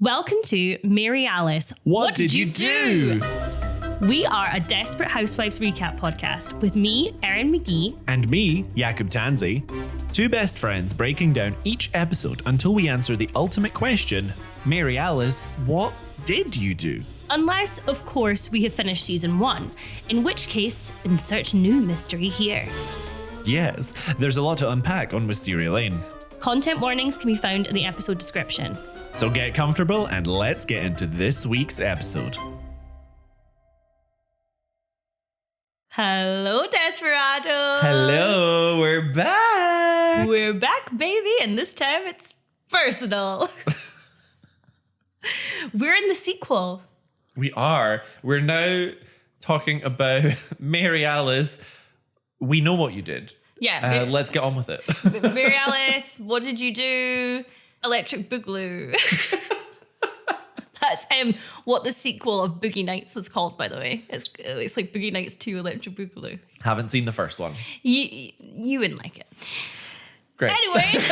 Welcome to Mary Alice. What did you do? We are a Desperate Housewives recap podcast with me, Erin McGee. And me, Jakub Tansey. Two best friends breaking down each episode until we answer the ultimate question, Mary Alice, what did you do? Unless, of course, we have finished season 1, in which case, insert new mystery here. Yes, there's a lot to unpack on Wisteria Lane. Content warnings can be found in the episode description. So get comfortable and let's get into this week's episode. Hello, Desperados. Hello, we're back. We're back, baby, and this time it's personal. We're in the sequel. We are. We're now talking about Mary Alice. We know what you did. Yeah. Let's get on with it. Mary Alice, what did you do? Electric Boogaloo. That's what the sequel of Boogie Nights is called, by the way. It's like Boogie Nights 2 Electric Boogaloo. Haven't seen the first one. You wouldn't like it. Great. Anyway.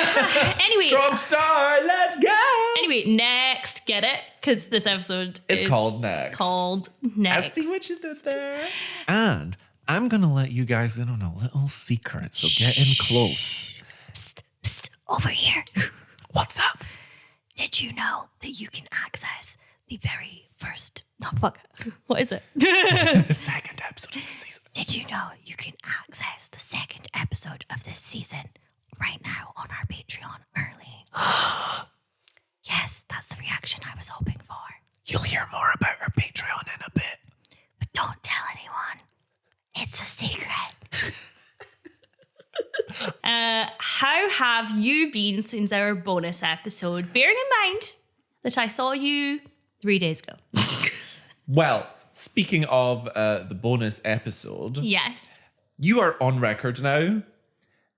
Strong star, let's go. Anyway, next, get it? Because this episode is called Next. I see what you did there. And I'm going to let you guys in on a little secret, so get in close. Psst, psst, over here. What's up? Did you know that you can access the very first... No, fuck. What is it? The second episode of the season. Did you know you can access the second episode of this season right now on our Patreon early? Yes, that's the reaction I was hoping for. You'll hear more about our Patreon in a bit. But don't tell anyone. It's a secret. How have you been since our bonus episode? Bearing in mind that I saw you 3 days ago. Well, speaking of the bonus episode, Yes. you are on record now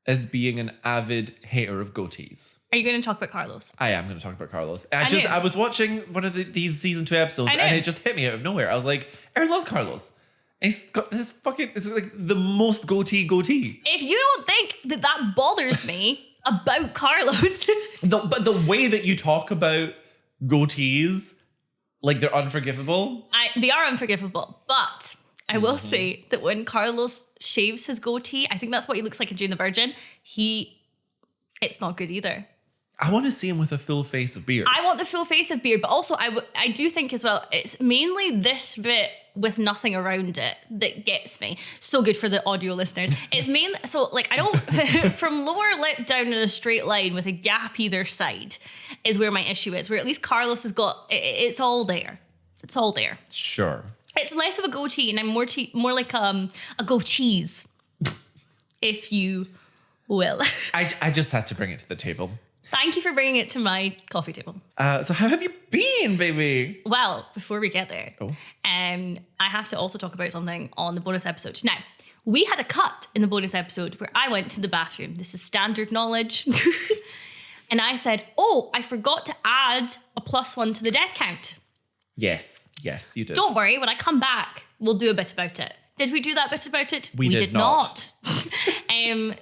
as being an avid hater of goatees. Are you going to talk about Carlos? I am going to talk about Carlos. I knew. I was watching one of these season 2 episodes I know. and it just hit me out of nowhere. I was like, Erin loves Carlos. He's got this it's like the most goatee. If you don't think that bothers me about Carlos... But the way that you talk about goatees, like they're unforgivable. They are unforgivable, but I will say that when Carlos shaves his goatee, I think that's what he looks like in Jane the Virgin, it's not good either. I want to see him with a full face of beard. I want the full face of beard, but also I do think as well, it's mainly this bit with nothing around it that gets me. So good for the audio listeners. It's mainly, so like I don't, from lower lip down in a straight line with a gap either side is where my issue is, where at least Carlos has got, it's all there. It's all there. Sure. It's less of a goatee and I'm more like a goatees, if you will. I just had to bring it to the table. Thank you for bringing it to my coffee table. So how have you been, baby? Well, before we get there, I have to also talk about something on the bonus episode. Now, we had a cut in the bonus episode where I went to the bathroom. This is standard knowledge. And I said, I forgot to add a +1 to the death count. Yes, you did. Don't worry, when I come back, we'll do a bit about it. Did we do that bit about it? We did not.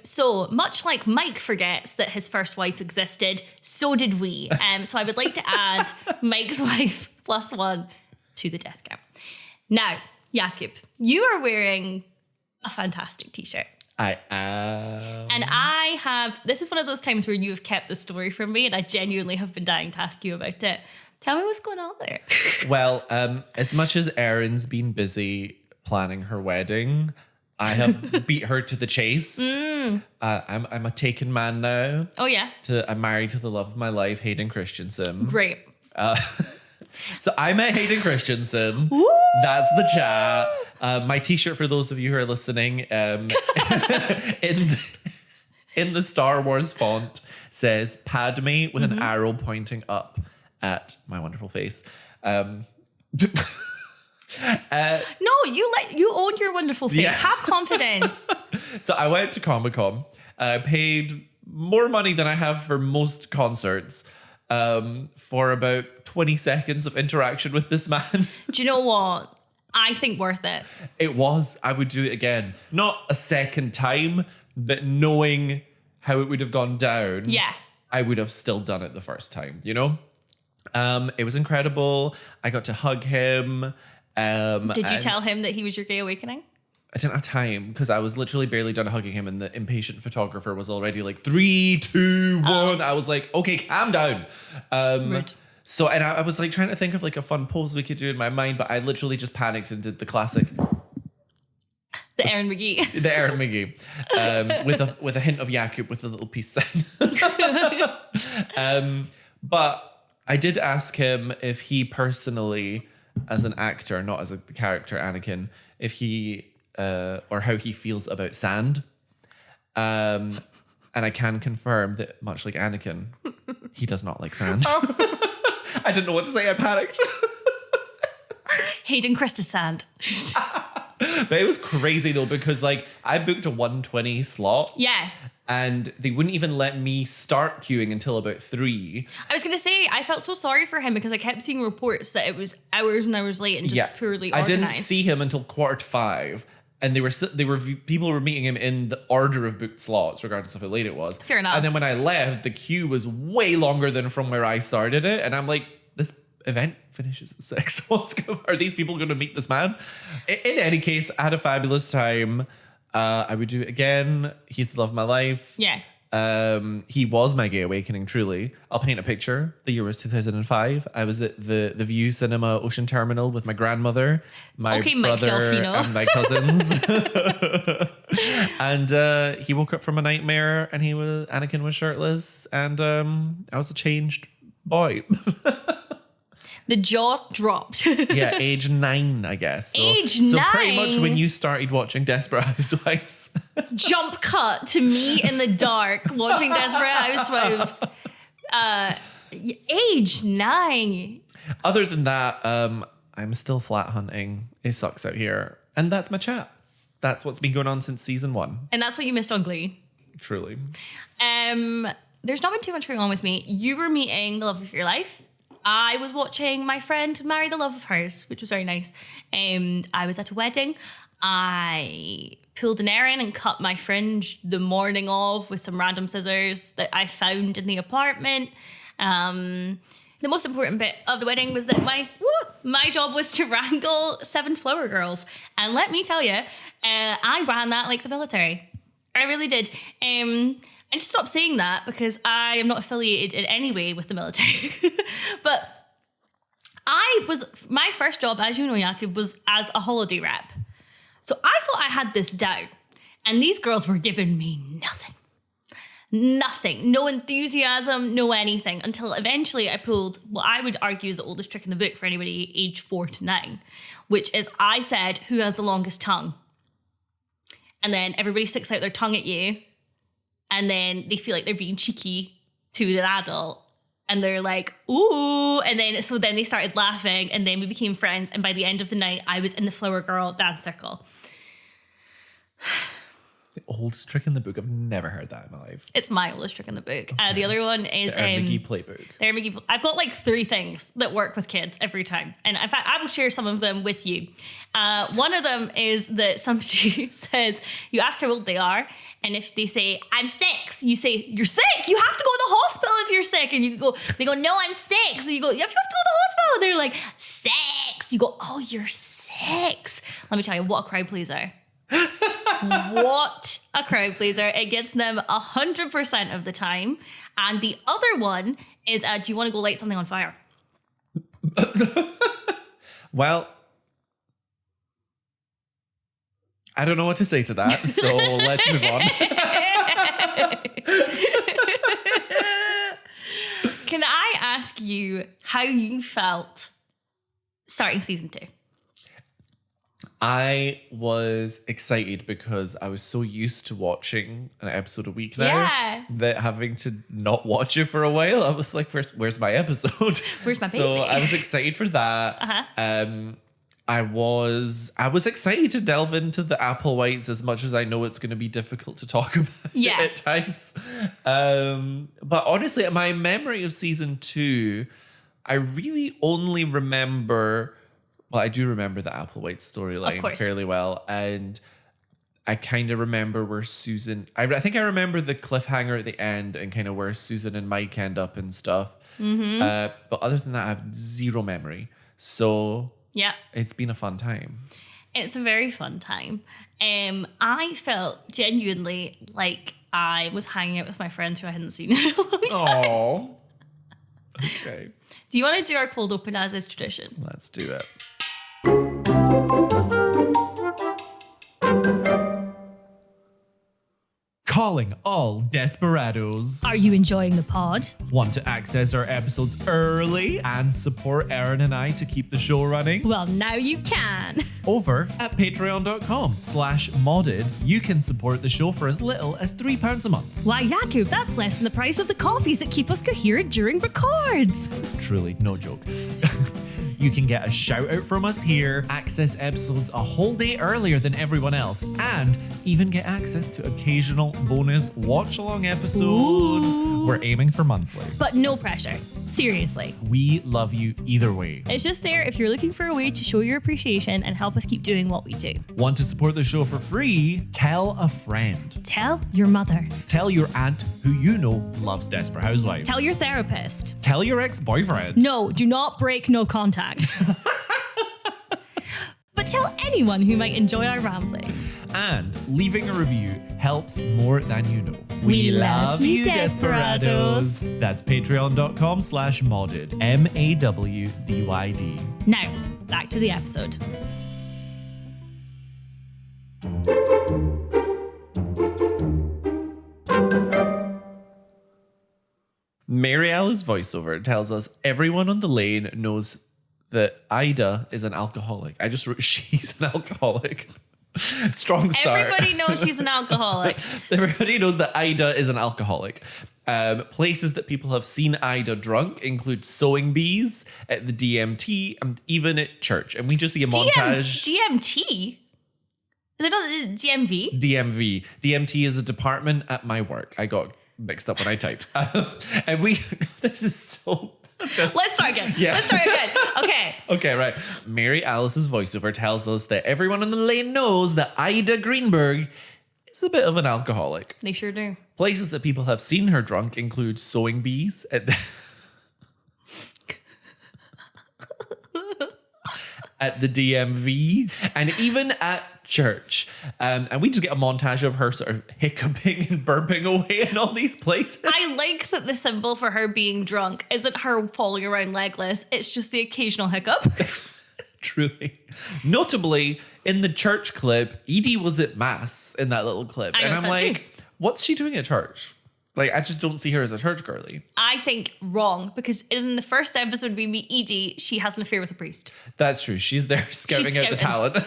So much like Mike forgets that his first wife existed, so did we. So I would like to add Mike's wife +1 to the death count. Now, Jakub, you are wearing a fantastic t-shirt. I am. And this is one of those times where you have kept the story from me and I genuinely have been dying to ask you about it. Tell me what's going on there. Well, as much as Erin's been busy planning her wedding, I have beat her to the chase. I'm a taken man now. Oh yeah. I'm married to the love of my life, Hayden Christensen. Great. So I met Hayden Christensen. Woo! That's the chat. My t-shirt, for those of you who are listening, in the Star Wars font says Padme with an arrow pointing up at my wonderful face. No, you own your wonderful face. Yeah. Have confidence. So I went to Comic-Con. I paid more money than I have for most concerts for about 20 seconds of interaction with this man. Do you know what? I think worth it. It was. I would do it again. Not a second time, but knowing how it would have gone down. Yeah. I would have still done it the first time, you know? It was incredible. I got to hug him. Did you tell him that he was your gay awakening? I didn't have time because I was literally barely done hugging him and the impatient photographer was already like 3, 2, 1. I was like, okay, calm down. Rude. So, and I was like trying to think of like a fun pose we could do in my mind, but I literally just panicked and did the classic. The Erin McGee. The Erin McGee. With a hint of Jakub with a little peace sign. But I did ask him if he personally, as an actor, not as a character Anakin, if he or how he feels about sand. And I can confirm that much like Anakin, he does not like sand. I didn't know what to say. I panicked. Hayden Christus sand. But it was crazy though, because like I booked a 1:20 slot. Yeah. And they wouldn't even let me start queuing until about 3. I was going to say, I felt so sorry for him because I kept seeing reports that it was hours and hours late and just poorly organized. I didn't see him until 4:45. And people were meeting him in the order of booked slots, regardless of how late it was. Fair enough. And then when I left, the queue was way longer than from where I started it. And I'm like, this event finishes at 6. Are these people going to meet this man? In any case, I had a fabulous time. I would do it again. He's the love of my life. Yeah. He was my gay awakening, truly. I'll paint a picture. The year was 2005. I was at the View Cinema Ocean Terminal with my grandmother, my brother, and my cousins. And he woke up from a nightmare, and Anakin was shirtless, and I was a changed boy. The jaw dropped. Yeah, age 9, I guess. So pretty much when you started watching Desperate Housewives. Jump cut to me in the dark watching Desperate Housewives. Age 9. Other than that, I'm still flat hunting. It sucks out here. And that's my chat. That's what's been going on since season 1. And that's what you missed on Glee. Truly. There's not been too much going on with me. You were meeting the love of your life. I was watching my friend marry the love of hers, which was very nice. I was at a wedding. I pulled an Erin and cut my fringe the morning of with some random scissors that I found in the apartment. The most important bit of the wedding was that my job was to wrangle 7 flower girls. And let me tell you, I ran that like the military. I really did. I just stopped saying that because I am not affiliated in any way with the military. But my first job, as you know, Jakub, was as a holiday rep. So I thought I had this down. And these girls were giving me nothing. Nothing. No enthusiasm, no anything. Until eventually I pulled what I would argue is the oldest trick in the book for anybody age 4 to 9, which is I said, who has the longest tongue? And then everybody sticks out their tongue at you. And then they feel like they're being cheeky to an adult. And they're like, ooh. And then they started laughing. And then we became friends. And by the end of the night, I was in the flower girl dance circle. The oldest trick in the book. I've never heard that in my life. It's my oldest trick in the book. Okay. The other one is... the Erin McGee playbook. The Erin McGee. I've got like 3 things that work with kids every time. And in fact, I will share some of them with you. One of them is that somebody says, you ask how old they are. And if they say, I'm 6, you say, you're sick. You have to go to the hospital if you're sick. And they go, no, I'm 6. And you go, you have to go to the hospital. And they're like, 6. You go, oh, you're 6. Let me tell you, what a crowd pleaser. What a crowd pleaser. It gets them 100% of the time. And the other one is, do you want to go light something on fire? Well, I don't know what to say to that, so let's move on. Can I ask you how you felt starting season 2? I was excited because I was so used to watching an episode a week now that having to not watch it for a while, I was like, where's my episode? Where's my baby? So I was excited for that. Uh-huh. I was excited to delve into the Applewhites as much as I know it's going to be difficult to talk about at times. But honestly, my memory of season 2, I really only remember... Well, I do remember the Applewhite storyline fairly well. And I kind of remember where Susan, I think I remember the cliffhanger at the end and kind of where Susan and Mike end up and stuff. But other than that, I have zero memory. So yeah, it's been a fun time. It's a very fun time. I felt genuinely like I was hanging out with my friends who I hadn't seen in a long time. Oh, okay. Do you want to do our cold open as is tradition? Let's do it. Calling all desperados. Are you enjoying the pod? Want to access our episodes early and support Erin and I to keep the show running? Well, now you can. Over at patreon.com/modded, you can support the show for as little as £3 a month. Why, Jakub, that's less than the price of the coffees that keep us coherent during records. Truly, no joke. You can get a shout out from us here, access episodes a whole day earlier than everyone else, and even get access to occasional bonus watch along episodes. Ooh. We're aiming for monthly. But no pressure. Seriously. We love you either way. It's just there if you're looking for a way to show your appreciation and help us keep doing what we do. Want to support the show for free? Tell a friend. Tell your mother. Tell your aunt who you know loves Desperate Housewives. Tell your therapist. Tell your ex-boyfriend. No, do not break no contact. But tell anyone who might enjoy our ramblings. And leaving a review helps more than you know. We love you, desperados. That's patreon.com/modded. MAWDYD. Now, back to the episode. Mary Alice's voiceover tells us everyone on the lane knows that Ida is an alcoholic. I just wrote, she's an alcoholic. Strong start. Everybody knows she's an alcoholic. Everybody knows that Ida is an alcoholic. Places that people have seen Ida drunk include sewing bees, at the DMT, and even at church. And we just see a montage. DMT? Is it not DMV? DMV. DMT is a department at my work. I got mixed up when I typed. And this is so... Let's start again. Yeah. Let's start again. Okay. Okay, right. Mary Alice's voiceover tells us that everyone on the lane knows that Ida Greenberg is a bit of an alcoholic. They sure do. Places that people have seen her drunk include sewing bees at the DMV and even at church. And we just get a montage of her sort of hiccuping and burping away in all these places. I like that the symbol for her being drunk isn't her falling around legless. It's just the occasional hiccup. Truly. Notably, in the church clip, Edie was at mass in that little clip. And I'm like, what's she doing at church? Like, I just don't see her as a church girly. I think wrong, because in the first episode we meet Edie, she has an affair with a priest. That's true. She's there scouting out the talent.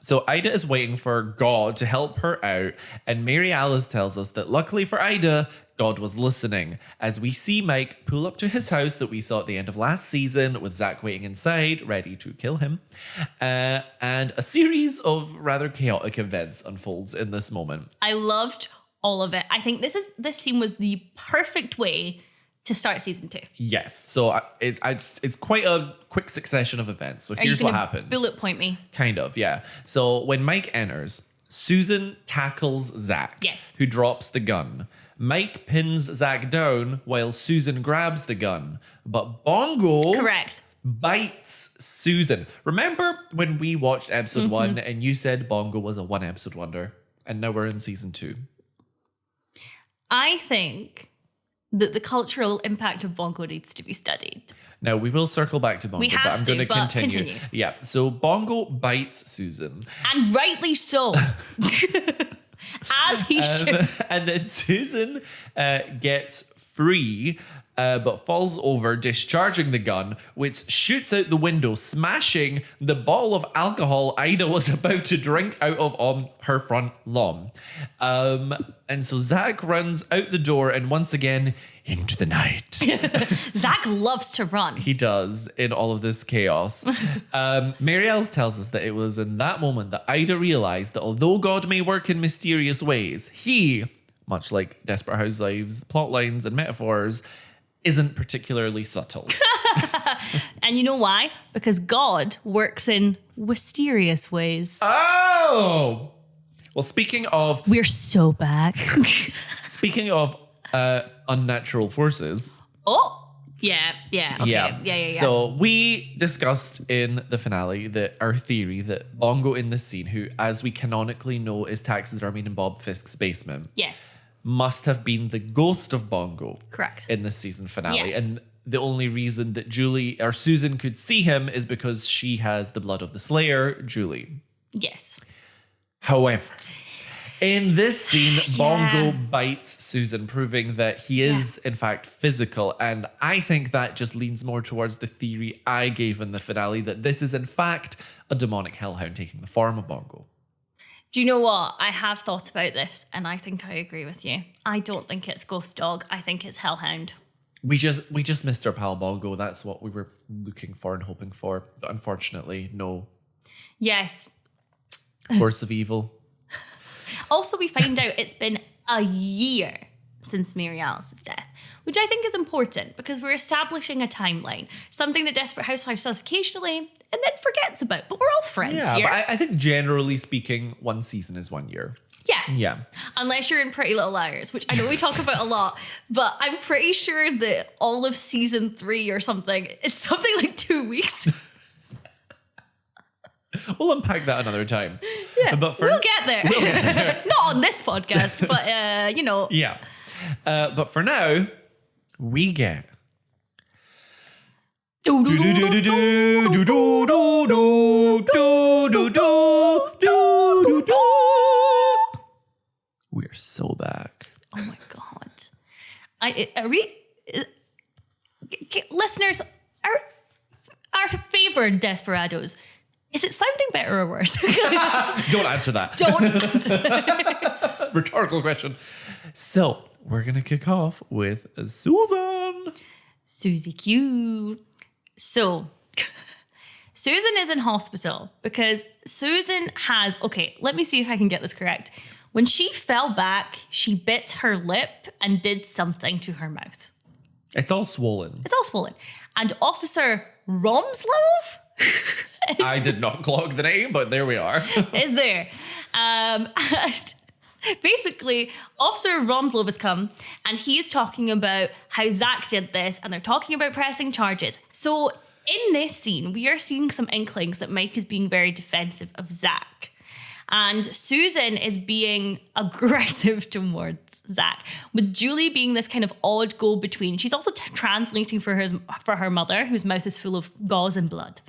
So Ida is waiting for God to help her out, and Mary Alice tells us that luckily for Ida, God was listening, as we see Mike pull up to his house that we saw at the end of last season with Zach waiting inside, ready to kill him. And a series of rather chaotic events unfolds in this moment. I loved all of it. I think this scene was the perfect way to start season 2. Yes. So it's quite a quick succession of events. So here's what happens. Bullet point me. Kind of, yeah. So when Mike enters, Susan tackles Zach, yes, who drops the gun. Mike pins Zach down while Susan grabs the gun. But Bongo... Correct. Bites Susan. Remember when we watched episode 1 and you said Bongo was a 1-episode wonder? And now we're in season 2. I think that the cultural impact of Bongo needs to be studied. Now, we will circle back to Bongo, but I'm going to continue. Yeah, so Bongo bites Susan. And rightly so. As he should. And then Susan gets free, but falls over, discharging the gun, which shoots out the window, smashing the bottle of alcohol Ida was about to drink out of on her front lawn. And so Zach runs out the door and once again into the night. Zach loves to run. He does in all of this chaos. Mary Alice tells us that it was in that moment that Ida realized that although God may work in mysterious ways, he, much like Desperate Housewives, plot lines and metaphors, isn't particularly subtle. And you know why? Because God works in mysterious ways. Oh! Well, speaking of We're so back. unnatural forces. Oh, yeah. Okay. Yeah. So we discussed in the finale that our theory that Bongo in this scene, who as we canonically know is taxidermied in Bob Fisk's basement, Yes. must have been the ghost of Bongo. Correct. In this season finale. Yeah. And the only reason that Julie or Susan could see him is because she has the blood of the Slayer, Julie. Yes. However, in this scene, Bongo bites Susan, proving that he is, in fact, physical. And I think that just leans more towards the theory I gave in the finale, that this is, in fact, a demonic hellhound taking the form of Bongo. Do you know what? I have thought about this, and I think I agree with you. I don't think it's Ghost Dog. I think it's Hellhound. We just missed our pal Bongo. That's what we were looking for and hoping for. But unfortunately, no. Yes. Force of evil. Also, we find out it's been a year since Mary Alice's death, which I think is important because we're establishing a timeline, something that Desperate Housewives does occasionally and then forgets about. But we're all friends here. But I think generally speaking, one season is 1 year. Yeah. Unless you're in Pretty Little Liars, which I know we talk about a lot, but I'm pretty sure that all of season 3 or something, it's something like 2 weeks. We'll unpack that another time. Yeah, but we'll get there. Not on this podcast, but you know. Yeah. But for now, we get. We're so back. Oh my God. Are we listeners, our favorite desperados, is it sounding better or worse? Don't answer that. Don't answer. Rhetorical question. So we're going to kick off with Susan. Susie Q. So Susan is in hospital because Susan has, okay, let me see if I can get this correct. When she fell back, she bit her lip and did something to her mouth. It's all swollen. And Officer Romslov I did not clock the name, but there we are. is there. And basically, Officer Romslov has come and he's talking about how Zach did this and they're talking about pressing charges. So in this scene, we are seeing some inklings that Mike is being very defensive of Zach. And Susan is being aggressive towards Zach, with Julie being this kind of odd go-between. She's also translating for her mother, whose mouth is full of gauze and blood.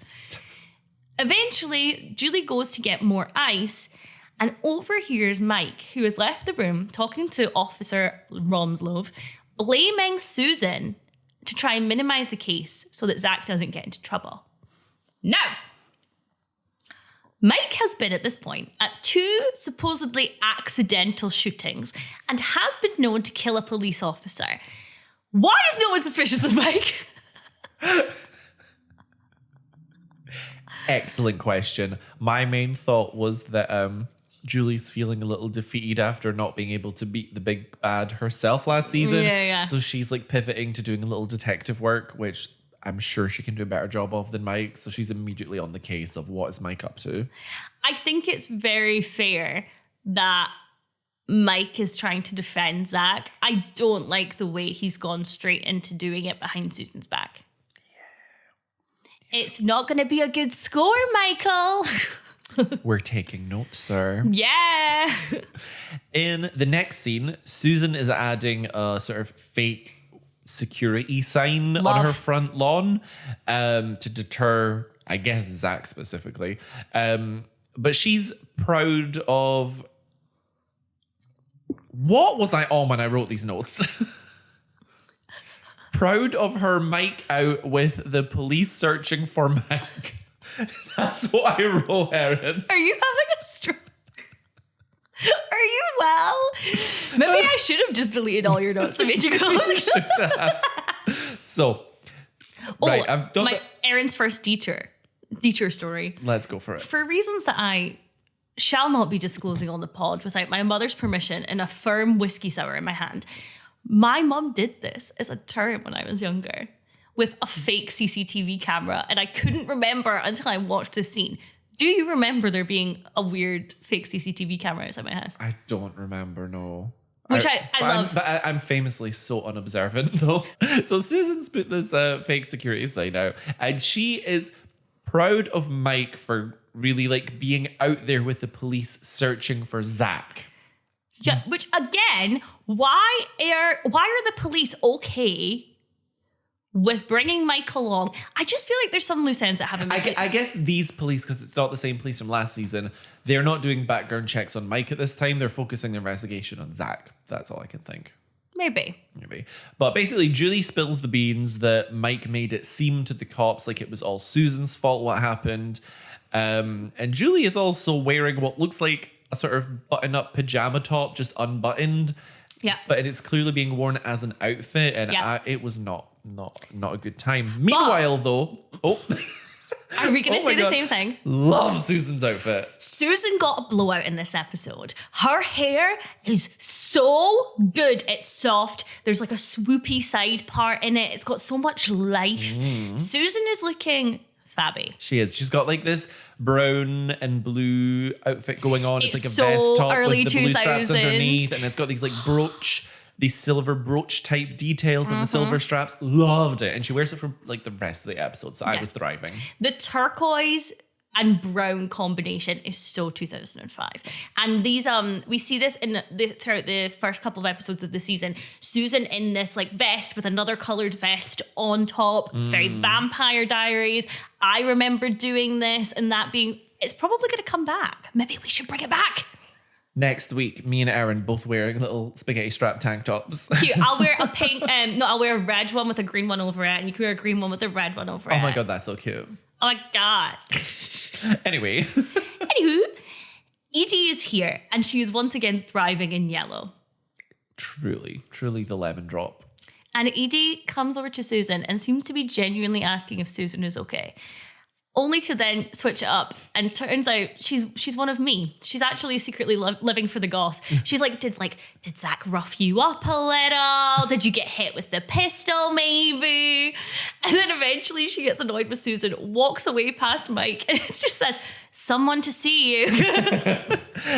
Eventually, Julie goes to get more ice and overhears Mike, who has left the room, talking to Officer Romslov, blaming Susan to try and minimize the case so that Zach doesn't get into trouble. Now, Mike has been at this point at 2 supposedly accidental shootings and has been known to kill a police officer. Why is no one suspicious of Mike? Excellent question. My main thought was that Julie's feeling a little defeated after not being able to beat the big bad herself last season. Yeah. So she's like pivoting to doing a little detective work, which I'm sure she can do a better job of than Mike. So she's immediately on the case of what is Mike up to. I think it's very fair that Mike is trying to defend Zach. I don't like the way he's gone straight into doing it behind Susan's back. Yeah. It's not going to be a good score, Michael. We're taking notes, sir. Yeah. In the next scene, Susan is adding a sort of fake security sign on her front lawn to deter, I guess, Zach specifically. But she's proud of... What was I on when I wrote these notes? Proud of her Mike out with the police searching for Mike. That's what I wrote, Erin. Are you having a stroke? Are you well? Maybe I should have just deleted all your notes and made you go. So, right, I've done Erin's first detour story. Let's go for it. For reasons that I shall not be disclosing on the pod without my mother's permission and a firm whiskey sour in my hand. My mum did this as a term when I was younger with a fake CCTV camera, and I couldn't remember until I watched the scene. Do you remember there being a weird fake CCTV camera outside my house? I don't remember, no. Which I love. I'm famously so unobservant, though. So Susan's put this fake security sign out, and she is proud of Mike for really like being out there with the police searching for Zach. Yeah, which again, why are the police okay with bringing Mike along? I just feel like there's some loose ends that haven't been. I guess these police, because it's not the same police from last season, they're not doing background checks on Mike at this time. They're focusing their investigation on Zach. That's all I can think. Maybe. But basically, Julie spills the beans that Mike made it seem to the cops like it was all Susan's fault what happened. And Julie is also wearing what looks like a sort of button-up pajama top, just unbuttoned. Yeah. But it's clearly being worn as an outfit, and it was not a good time. Meanwhile, though... Oh... Are we going to say the same thing? Love Susan's outfit. Susan got a blowout in this episode. Her hair is so good. It's soft. There's like a swoopy side part in it. It's got so much life. Susan is looking fabby. She is. She's got like this brown and blue outfit going on. It's like a so vest top early with the blue straps 2000s. underneath, and it's got these like these silver brooch type details on the silver straps. Loved it. And she wears it for like the rest of the episode. So I was thriving. The turquoise and brown combination is so 2005. And these, we see this throughout the first couple of episodes of the season. Susan in this like vest with another colored vest on top. It's very Vampire Diaries. I remember doing this and that being, it's probably going to come back. Maybe we should bring it back. Next week, me and Erin both wearing little spaghetti strap tank tops. Cute. I'll wear a pink, I'll wear a red one with a green one over it, and you can wear a green one with a red one over it. Oh my God, that's so cute. Oh my God. Anyway. Anywho, Edie is here, and she is once again thriving in yellow. Truly the lemon drop. And Edie comes over to Susan and seems to be genuinely asking if Susan is okay. Only to then switch it up, and turns out she's one of me. She's actually secretly living for the goss. She's like, did Zach rough you up a little? Did you get hit with the pistol maybe? And then eventually she gets annoyed with Susan, walks away past Mike, and it just says, someone to see you.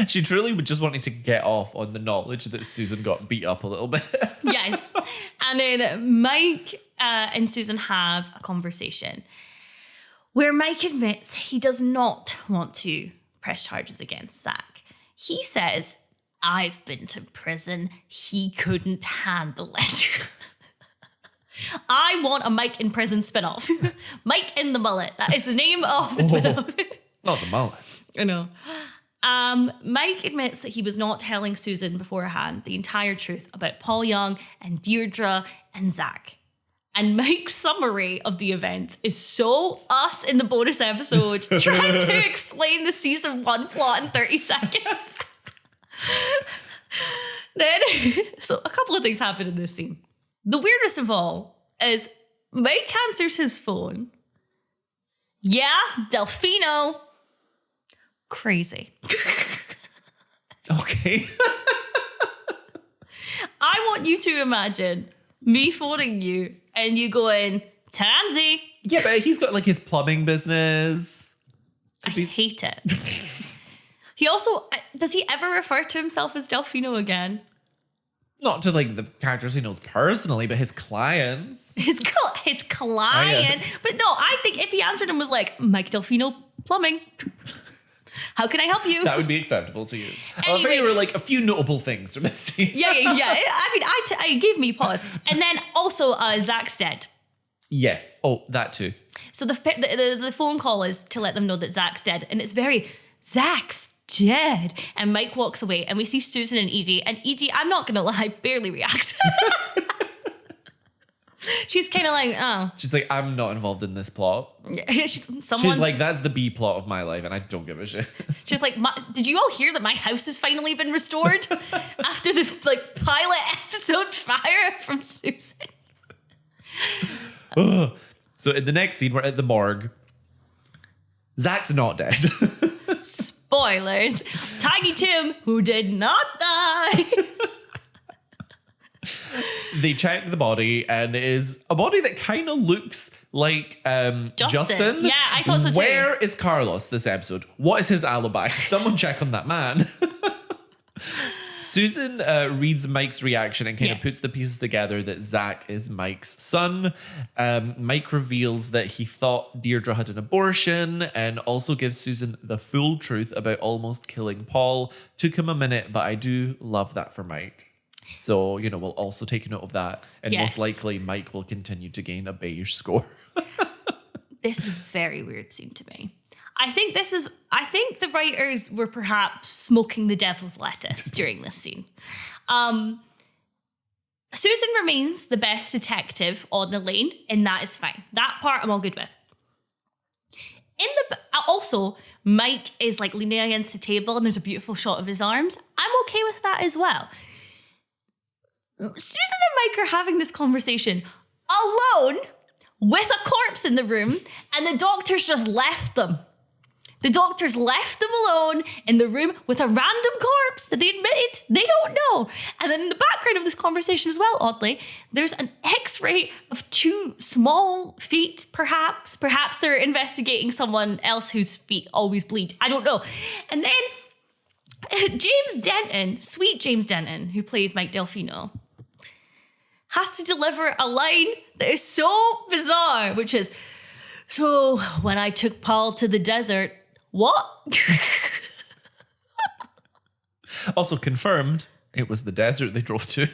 She truly was just wanting to get off on the knowledge that Susan got beat up a little bit. Yes. And then Mike and Susan have a conversation where Mike admits he does not want to press charges against Zach. He says, I've been to prison. He couldn't handle it. I want a Mike in prison spinoff. Mike in the mullet. That is the name of the spinoff. Not the mullet. I know. Mike admits that he was not telling Susan beforehand the entire truth about Paul Young and Deirdre and Zach. And Mike's summary of the events is so us in the bonus episode trying to explain the season 1 plot in 30 seconds. So a couple of things happen in this scene. The weirdest of all is Mike answers his phone. Yeah, Delfino. Crazy. Okay. I want you to imagine me phoning you and you going, Tansy. Yeah, but he's got like his plumbing business. I hate it. He also, does he ever refer to himself as Delfino again? Not to like the characters he knows personally, but his clients. His client. But no, I think if he answered him was like, Mike Delfino Plumbing. How can I help you? That would be acceptable to you. Anyway, there were like a few notable things from this scene. Yeah. I mean, I gave me pause. And then also Zach's dead. Yes. Oh, that too. So the phone call is to let them know that Zach's dead. And it's very, Zach's dead. And Mike walks away and we see Susan and Edie. And Edie, I'm not going to lie, barely reacts. She's kind of like, oh. She's like, I'm not involved in this plot. She's like, that's the B plot of my life and I don't give a shit. She's like, did you all hear that my house has finally been restored? After the pilot episode fire from Susan. So in the next scene, we're at the morgue. Zach's not dead. Spoilers. Tiny Tim, who did not die. They check the body, and it is a body that kind of looks like Justin. Yeah, I thought so too. Where is Carlos this episode? What is his alibi? Someone check on that man. Susan reads Mike's reaction and kind of puts the pieces together that Zach is Mike's son. Mike reveals that he thought Deirdre had an abortion and also gives Susan the full truth about almost killing Paul. Took him a minute, but I do love that for Mike. So, we'll also take note of that. And most likely Mike will continue to gain a beige score. This is a very weird scene to me. I think the writers were perhaps smoking the devil's lettuce during this scene. Susan remains the best detective on the lane, and that is fine. That part I'm all good with. Also, Mike is like leaning against the table and there's a beautiful shot of his arms. I'm okay with that as well. Susan and Mike are having this conversation alone with a corpse in the room, and the doctors just left them. The doctors left them alone in the room with a random corpse that they admitted they don't know. And then in the background of this conversation as well, oddly, there's an x-ray of 2 small feet, perhaps. Perhaps they're investigating someone else whose feet always bleed. I don't know. And then James Denton, sweet James Denton, who plays Mike Delfino, has to deliver a line that is so bizarre, which is, "So when I took Paul to the desert, what?" Also confirmed, it was the desert they drove to.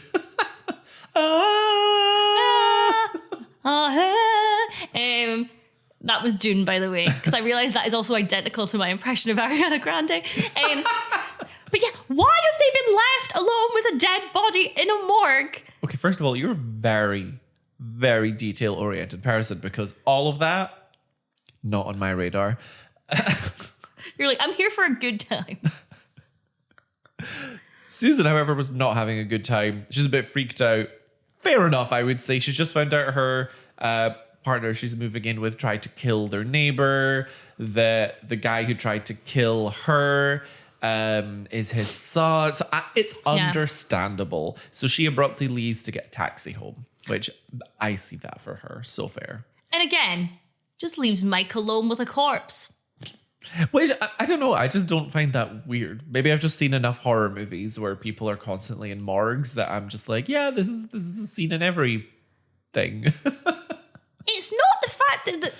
That was Dune, by the way, because I realised that is also identical to my impression of Ariana Grande. But yeah, why have they been left alone with a dead body in a morgue? Okay, first of all, you're a very, very detail-oriented person, because all of that, not on my radar. You're like, I'm here for a good time. Susan, however, was not having a good time. She's a bit freaked out. Fair enough, I would say. She's just found out her partner she's moving in with tried to kill their neighbor. The guy who tried to kill her is his son. So it's understandable. So she abruptly leaves to get a taxi home, which I see that for her. So fair. And again, just leaves Mike alone with a corpse. Which, I don't know. I just don't find that weird. Maybe I've just seen enough horror movies where people are constantly in morgues that I'm just like, yeah, this is a scene in every thing. It's not the fact that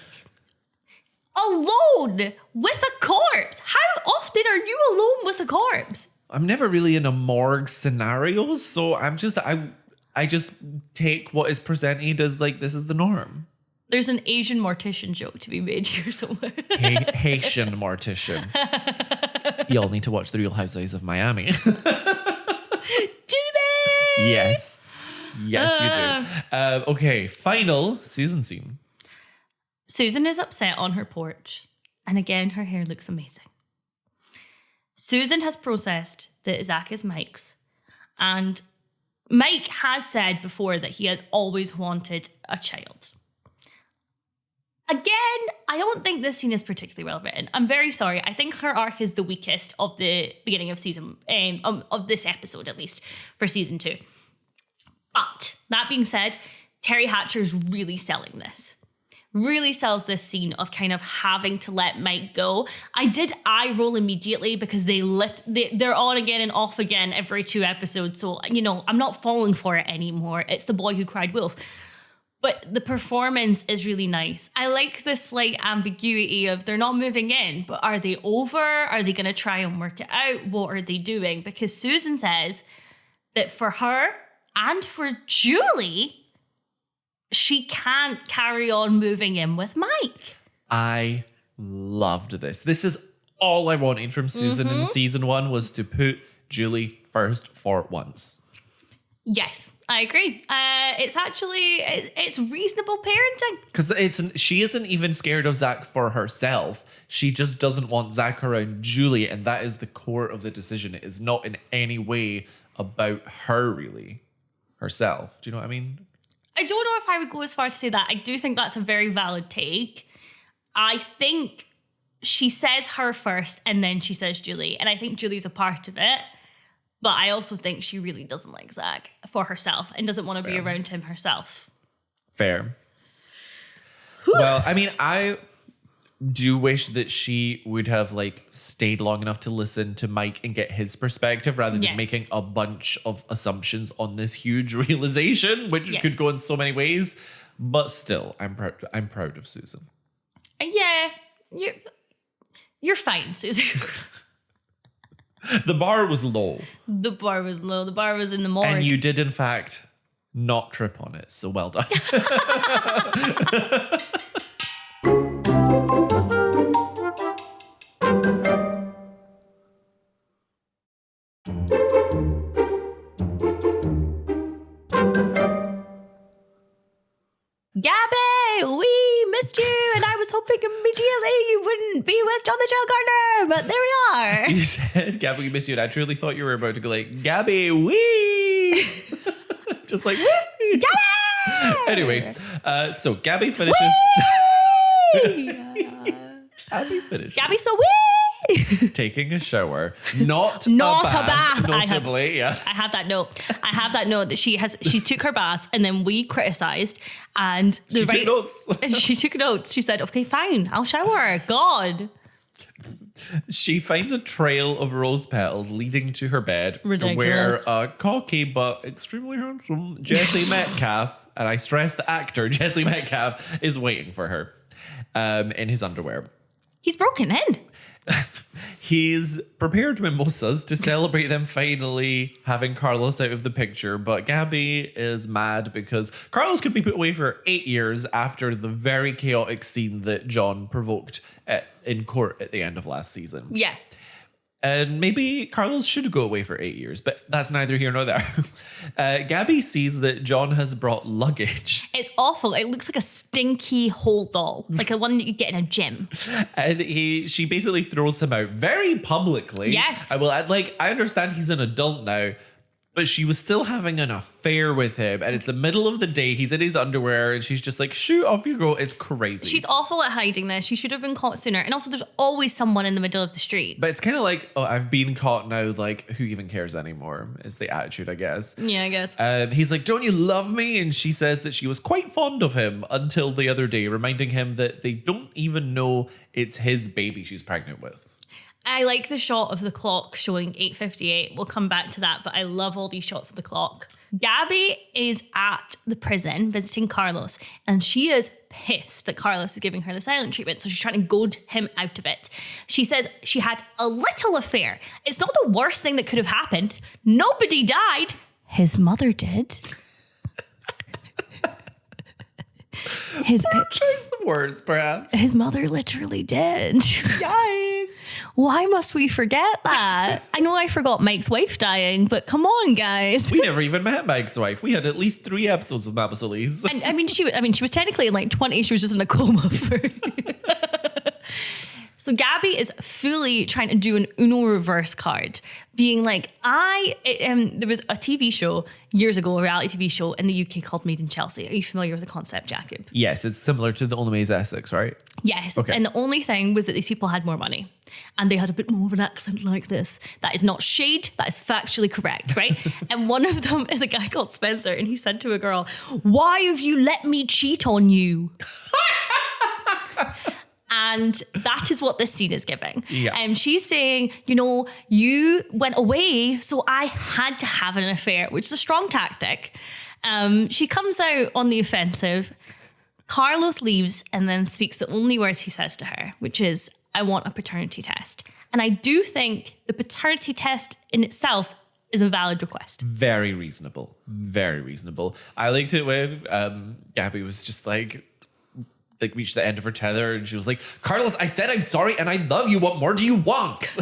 alone with a corpse. How often are you alone with a corpse? I'm never really in a morgue scenario, so I just take what is presented as like this is the norm. There's an Asian mortician joke to be made here somewhere. Haitian mortician. Y'all need to watch The Real Housewives of Miami. Do they? Yes. Yes, you do. Okay, final Susan scene. Susan is upset on her porch. And again, her hair looks amazing. Susan has processed that Zach is Mike's. And Mike has said before that he has always wanted a child. Again, I don't think this scene is particularly well written. I'm very sorry. I think her arc is the weakest of the beginning of season, of this episode at least, for season 2. But that being said, Terry Hatcher's really selling this. Really sells this scene of kind of having to let Mike go. I did eye roll immediately because they're on again and off again every 2 episodes. So, I'm not falling for it anymore. It's the boy who cried wolf. But the performance is really nice. I like this slight ambiguity of they're not moving in, but are they over? Are they going to try and work it out? What are they doing? Because Susan says that for her and for Julie, she can't carry on moving in with Mike. I loved this. This is all I wanted from Susan in season 1 was to put Julie first for once. Yes, I agree. It's reasonable parenting. Because she isn't even scared of Zach for herself. She just doesn't want Zach around Julie, and that is the core of the decision. It is not in any way about her, really. Herself. Do you know what I mean? I don't know if I would go as far to say that. I do think that's a very valid take. I think she says her first, and then she says Julie, and I think Julie's a part of it. But I also think she really doesn't like Zach for herself and doesn't want to be around him herself. Fair. Well, I mean, I do wish that she would have like stayed long enough to listen to Mike and get his perspective rather than making a bunch of assumptions on this huge realization, which could go in so many ways. But still, I'm proud of Susan. Yeah, you're fine, Susan. The bar was low. The bar was low. The bar was in the morgue. And you did, in fact, not trip on it. So well done. Gabby, we missed you, and I was hoping immediately you wouldn't be with John the Chill Gardener, but there we are. You said, Gabby, we missed you, and I truly thought you were about to go like, Gabby, wee! Just like, wee! Gabby! Anyway, so Gabby finishes. Gabby finishes. Gabby's so wee! Taking a shower, not a bath. Notably, I have that note. I have that note that she took her baths and then we criticised and she took notes. She took notes. She said, "Okay, fine, I'll shower." God. She finds a trail of rose petals leading to her bed. Ridiculous. Where a cocky but extremely handsome Jesse Metcalf, and I stress the actor Jesse Metcalf, is waiting for her in his underwear. He's broken in. He's prepared mimosas to celebrate them finally having Carlos out of the picture, but Gabby is mad because Carlos could be put away for 8 years after the very chaotic scene that John provoked in court at the end of last season. Yeah. And maybe Carlos should go away for 8 years, but that's neither here nor there. Gabby sees that John has brought luggage. It's awful. It looks like a stinky hold doll, like a one that you get in a gym. And she basically throws him out very publicly. Yes. I understand he's an adult now, but she was still having an affair with him. And it's the middle of the day. He's in his underwear and she's just like, shoot, off you go. It's crazy. She's awful at hiding this. She should have been caught sooner. And also there's always someone in the middle of the street. But it's kind of like, oh, I've been caught now. Like, who even cares anymore? Is the attitude, I guess. Yeah, I guess. He's like, don't you love me? And she says that she was quite fond of him until the other day, reminding him that they don't even know it's his baby she's pregnant with. I like the shot of the clock showing 8:58. We'll come back to that, but I love all these shots of the clock. Gabby is at the prison visiting Carlos, and she is pissed that Carlos is giving her the silent treatment, so she's trying to goad him out of it. She says she had a little affair. It's not the worst thing that could have happened. Nobody died. His mother did. His choice of words, perhaps. His mother literally did. Yikes. Why must we forget that? I know I forgot Mike's wife dying, but come on, guys. We never even met Mike's wife. We had at least 3 episodes with Mama Solis. And she was technically in like 20. She was just in a coma. So Gabby is fully trying to do an Uno reverse card, being like, there was a TV show years ago, a reality TV show in the UK called Made in Chelsea. Are you familiar with the concept, Jakub? Yes, it's similar to The Only Way is Essex, right? Yes. Okay. And the only thing was that these people had more money and they had a bit more of an accent like this. That is not shade. That is factually correct, right? And one of them is a guy called Spencer, and he said to a girl, "Why have you let me cheat on you?" And that is what this scene is giving. Yeah. She's saying, you went away, so I had to have an affair, which is a strong tactic. She comes out on the offensive. Carlos leaves and then speaks the only words he says to her, which is, "I want a paternity test." And I do think the paternity test in itself is a valid request. Very reasonable. Very reasonable. I liked it when Gabby was just like reached the end of her tether and she was like, "Carlos, I said I'm sorry and I love you. What more do you want?"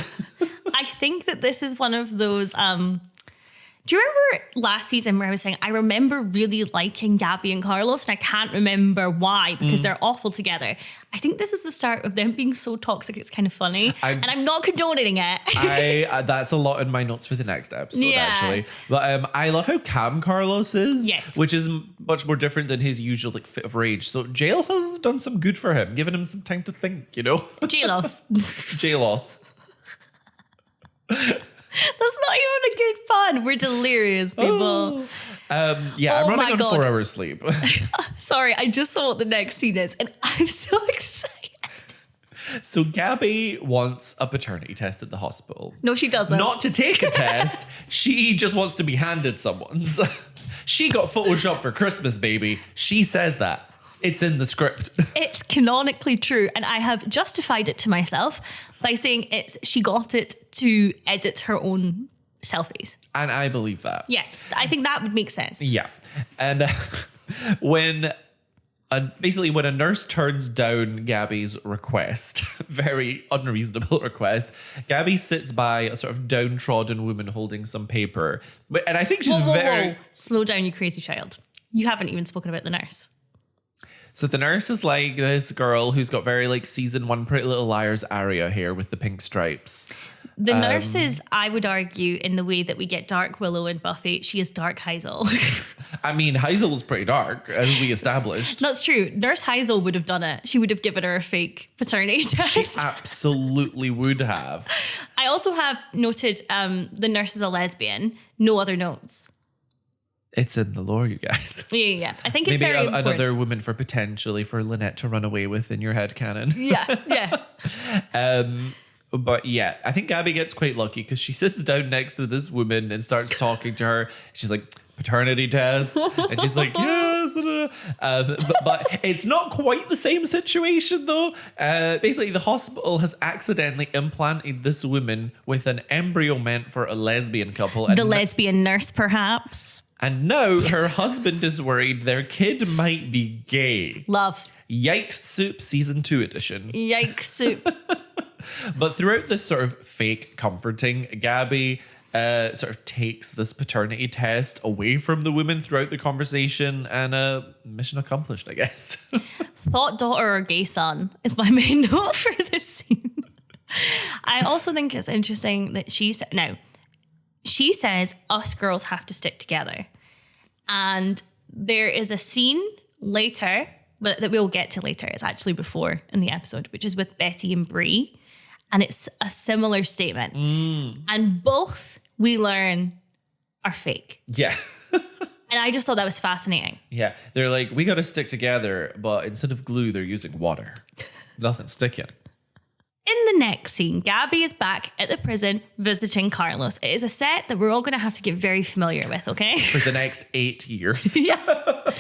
I think that this is one of those... do you remember last season where I was saying, I remember really liking Gabby and Carlos and I can't remember why because they're awful together. I think this is the start of them being so toxic it's kind of funny. And I'm not condoning it. That's a lot in my notes for the next episode, actually. But I love how calm Carlos is, yes, which is much more different than his usual fit of rage. So jail has done some good for him, giving him some time to think, Jail-os. Jail-os. That's not even a good pun. We're delirious, people. Yeah, I'm running on 4 hours sleep. Sorry, I just saw what the next scene is, and I'm so excited. So Gabby wants a paternity test at the hospital. No, she doesn't. Not to take a test. She just wants to be handed someone's. She got photoshopped for Christmas, baby. She says that. It's in the script. It's canonically true, and I have justified it to myself by saying she got it to edit her own selfies. And I believe that. Yes, I think that would make sense. Yeah. And when a nurse turns down Gabby's request, very unreasonable request, Gabby sits by a sort of downtrodden woman holding some paper. And I think she's whoa. Slow down, you crazy child. You haven't even spoken about the nurse. So the nurse is like this girl who's got very like season 1 Pretty Little Liars aria hair with the pink stripes. The nurse is, I would argue, in the way that we get Dark Willow and Buffy, she is Dark Heisel. I mean, Heisel's pretty dark, as we established. That's true. Nurse Heisel would have done it. She would have given her a fake paternity test. She absolutely would have. I also have noted the nurse is a lesbian. No other notes. It's in the lore, you guys. Yeah. I think it's maybe very important. Another woman for Lynette to run away with in your headcanon. Yeah. But yeah, I think Gabby gets quite lucky because she sits down next to this woman and starts talking to her. She's like, paternity test. And she's like, yes. But it's not quite the same situation though. Basically, the hospital has accidentally implanted this woman with an embryo meant for a lesbian couple. And the lesbian nurse, perhaps. And now her husband is worried their kid might be gay. Love. Yikes Soup Season 2 edition. Yikes Soup. But throughout this sort of fake comforting, Gabby sort of takes this paternity test away from the woman throughout the conversation, and mission accomplished, I guess. Thought daughter or gay son is my main note for this scene. I also think it's interesting that she says us girls have to stick together. And there is a scene later, but that we'll get to later. It's actually before in the episode, which is with Betty and Bree. And it's a similar statement. And both we learn are fake. Yeah. And I just thought that was fascinating. Yeah. They're like, we got to stick together, but instead of glue, they're using water. Nothing sticking. In the next scene, Gabby is back at the prison visiting Carlos. It is a set that we're all going to have to get very familiar with, okay? For the next 8 years. Yeah.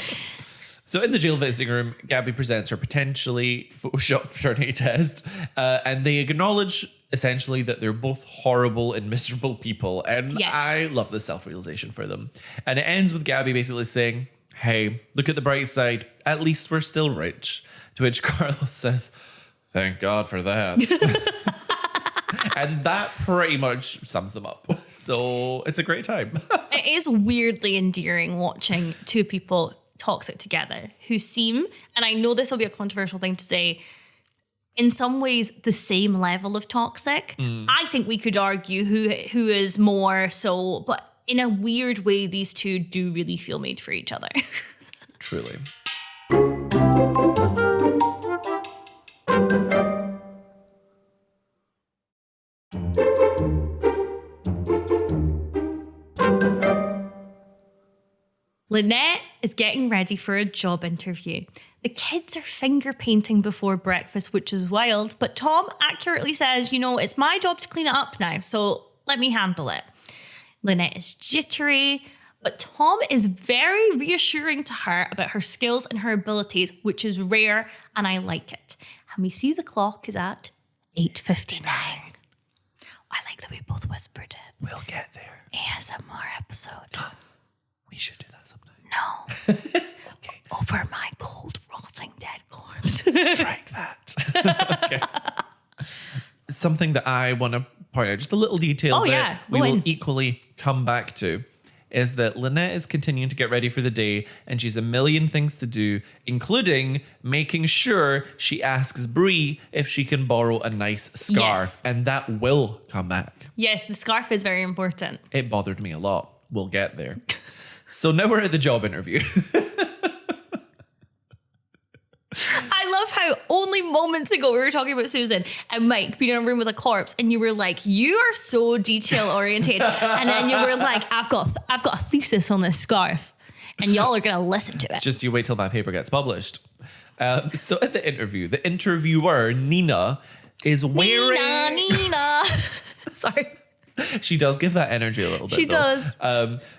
So in the jail visiting room, Gabby presents her potentially photoshopped paternity test, and they acknowledge essentially that they're both horrible and miserable people. And yes. I love the self-realization for them. And it ends with Gabby basically saying, hey, look at the bright side. At least we're still rich. To which Carlos says, thank God for that. And that pretty much sums them up. So it's a great time. It is weirdly endearing watching two people toxic together who seem, and I know this will be a controversial thing to say, in some ways the same level of toxic. I think we could argue who is more so, but in a weird way, these two do really feel made for each other. Truly. Lynette is getting ready for a job interview. The kids are finger painting before breakfast, which is wild, but Tom accurately says, it's my job to clean it up now, so let me handle it. Lynette is jittery, but Tom is very reassuring to her about her skills and her abilities, which is rare, and I like it. And we see the clock is at 8:59. I like that we both whispered it. We'll get there. ASMR episode. We should do that sometime. No. Okay. Over my cold, rotting, dead corpse. Strike that. Okay. Something that I want to point out, just a little detail that we will equally come back to, is that Lynette is continuing to get ready for the day, and she's a million things to do, including making sure she asks Bree if she can borrow a nice scarf. Yes. And that will come back. Yes, the scarf is very important. It bothered me a lot. We'll get there. So now we're at the job interview. I love how how only moments ago we were talking about Susan and Mike being in a room with a corpse, and you were like, you are so detail oriented, and then you were like, I've got a thesis on this scarf, and y'all are gonna listen to it. Just you wait till my paper gets published. So at the interview, the interviewer Nina is wearing Nina. Sorry. She does give that energy a little bit. She does.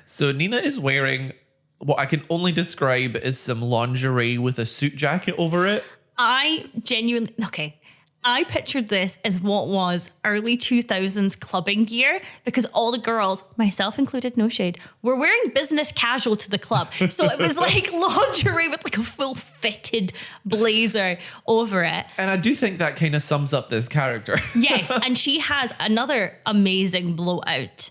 So Nina is wearing what I can only describe as some lingerie with a suit jacket over it. I pictured this as what was early 2000s clubbing gear, because all the girls, myself included, no shade, were wearing business casual to the club. So it was like lingerie with like a full fitted blazer over it. And I do think that kind of sums up this character. Yes, and she has another amazing blowout.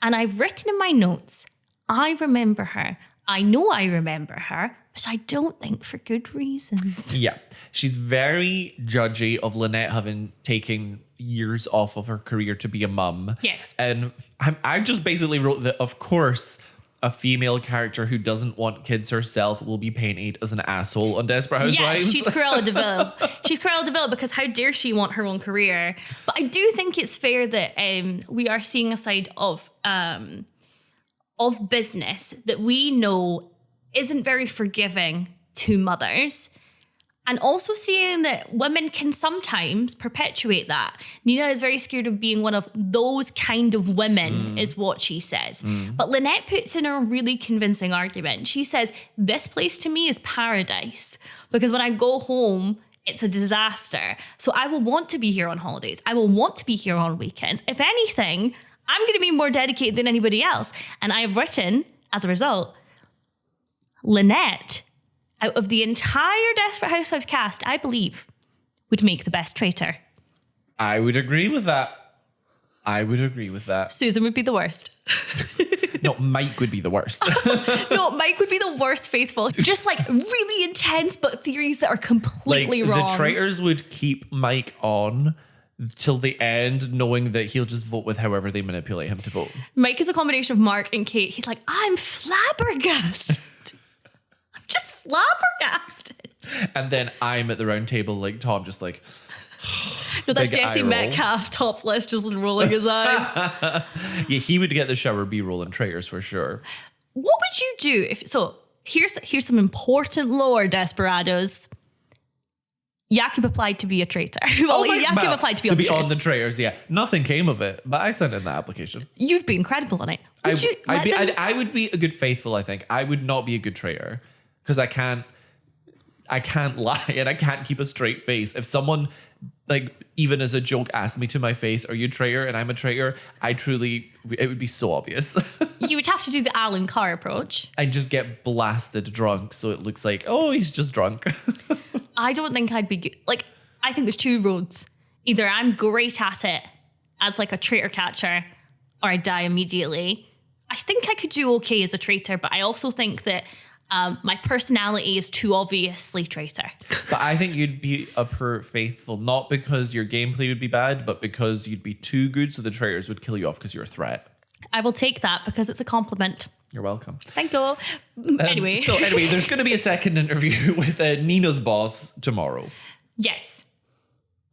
And I've written in my notes, I remember her. I know I remember her, but I don't think for good reasons. Yeah. She's very judgy of Lynette having taken years off of her career to be a mum. Yes. And I just basically wrote that, of course, a female character who doesn't want kids herself will be painted as an asshole on Desperate Housewives. Yeah, she's Cruella de Vil. She's Cruella de Vil because how dare she want her own career? But I do think it's fair that we are seeing a side of business that we know isn't very forgiving to mothers, and also seeing that women can sometimes perpetuate that. Nina is very scared of being one of those kind of women, is what she says. But Lynette puts in a really convincing argument. She says, this place to me is paradise, because when I go home, it's a disaster. So I will want to be here on holidays. I will want to be here on weekends. If anything, I'm going to be more dedicated than anybody else. And I have written, as a result, Lynette, out of the entire Desperate Housewives cast, I believe, would make the best traitor. I would agree with that. Susan would be the worst. No, Mike would be the worst. No, Mike would be the worst faithful. Just like really intense, but theories that are completely wrong. The traitors would keep Mike on till the end, knowing that he'll just vote with however they manipulate him to vote. Mike is a combination of Mark and Kate. He's like, I'm flabbergasted. I'm just flabbergasted. And then I'm at the round table like Tom, just like... No, that's Jesse Metcalf, topless, just rolling his eyes. Yeah, he would get the shower B-roll and traitors for sure. What would you do if... So, here's some important lore, Desperados. Jakub applied to be a traitor. Jakub applied to be on the traitors. On the traitors, yeah. Nothing came of it, but I sent in the application. You'd be incredible on it. I would be a good faithful, I think. I would not be a good traitor because I can't lie and I can't keep a straight face. If someone, like, even as a joke asked me to my face, are you a traitor? And I'm a traitor, it would be so obvious. You would have to do the Alan Carr approach. I'd just get blasted drunk so it looks like, oh, he's just drunk. I don't think I'd be good. Like, I think there's two roads. Either I'm great at it as like a traitor catcher, or I die immediately. I think I could do okay as a traitor, but I also think that my personality is too obviously traitor. But I think you'd be a poor faithful, not because your gameplay would be bad, but because you'd be too good, so the traitors would kill you off because you're a threat. I will take that because it's a compliment. You're welcome. Thank you. Anyway. So there's going to be a second interview with Nina's boss tomorrow. Yes.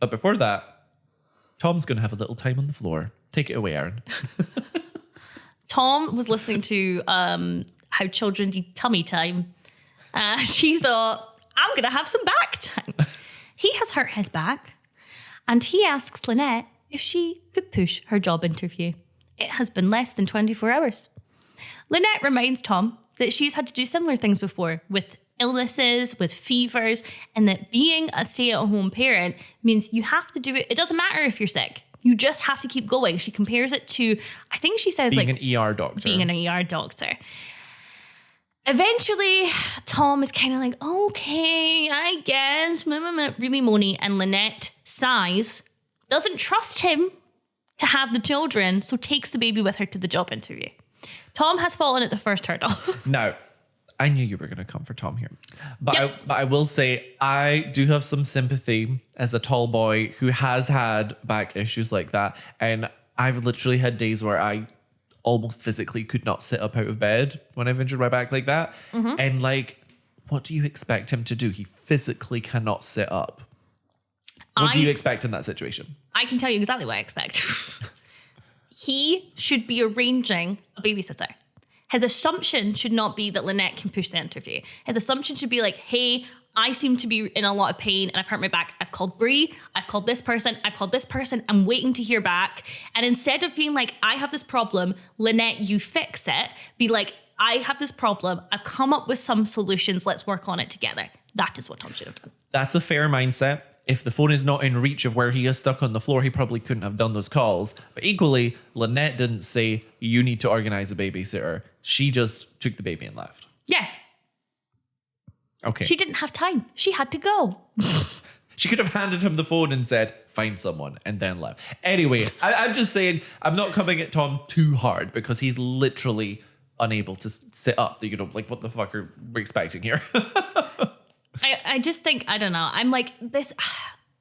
But before that, Tom's going to have a little time on the floor. Take it away, Erin. Tom was listening to How Children Need Tummy Time. She thought, I'm going to have some back time. He has hurt his back. And he asks Lynette if she could push her job interview. It has been less than 24 hours. Lynette reminds Tom that she's had to do similar things before with illnesses, with fevers, and that being a stay-at-home parent means you have to do it. It doesn't matter if you're sick. You just have to keep going. She compares it to, I think she says being an ER doctor. Being an ER doctor. Eventually, Tom is kind of like, okay, I guess, really moany. And Lynette sighs, doesn't trust him to have the children, so takes the baby with her to the job interview. Tom has fallen at the first hurdle. Now, I knew you were going to come for Tom here. But, yep. I will say, I do have some sympathy as a tall boy who has had back issues like that. And I've literally had days where I almost physically could not sit up out of bed when I've injured my back like that. Mm-hmm. And like, what do you expect him to do? He physically cannot sit up. What do you expect in that situation? I can tell you exactly what I expect. He should be arranging a babysitter. His assumption should not be that Lynette can push the interview. His assumption should be like, hey, I seem to be in a lot of pain and I've hurt my back. I've called Bree. I've called this person. I've called this person. I'm waiting to hear back. And instead of being like, I have this problem, Lynette, you fix it. Be like, I have this problem. I've come up with some solutions. Let's work on it together. That is what Tom should have done. That's a fair mindset. If the phone is not in reach of where he is stuck on the floor, he probably couldn't have done those calls. But equally, Lynette didn't say, you need to organize a babysitter. She just took the baby and left. Yes. Okay. She didn't have time. She had to go. She could have handed him the phone and said, find someone, and then left. Anyway, I'm just saying, I'm not coming at Tom too hard because he's literally unable to sit up. You know, like, what the fuck are we expecting here? I just think, I don't know. I'm like, this.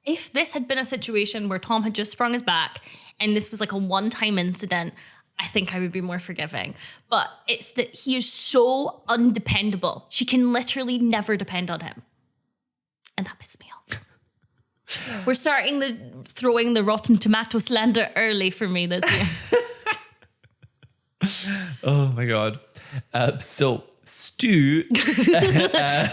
If this had been a situation where Tom had just sprung his back and this was like a one-time incident, I think I would be more forgiving. But it's that he is so undependable. She can literally never depend on him. And that pisses me off. We're starting throwing the Rotten Tomato slander early for me this year. Oh my God. So Stu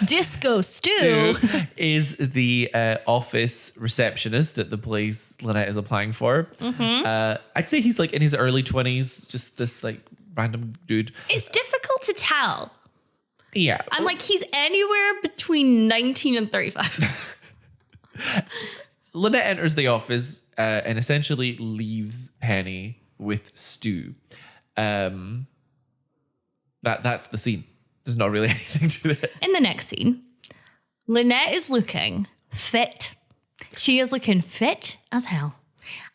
Disco Stu is the office receptionist at the place Lynette is applying for. Mm-hmm. I'd say he's like in his early 20s, just this like random dude. It's difficult to tell. Yeah. I'm like, he's anywhere between 19 and 35. Lynette enters the office and essentially leaves Penny with Stu. That's the scene. There's not really anything to it. In the next scene, Lynette is looking fit. She is looking fit as hell.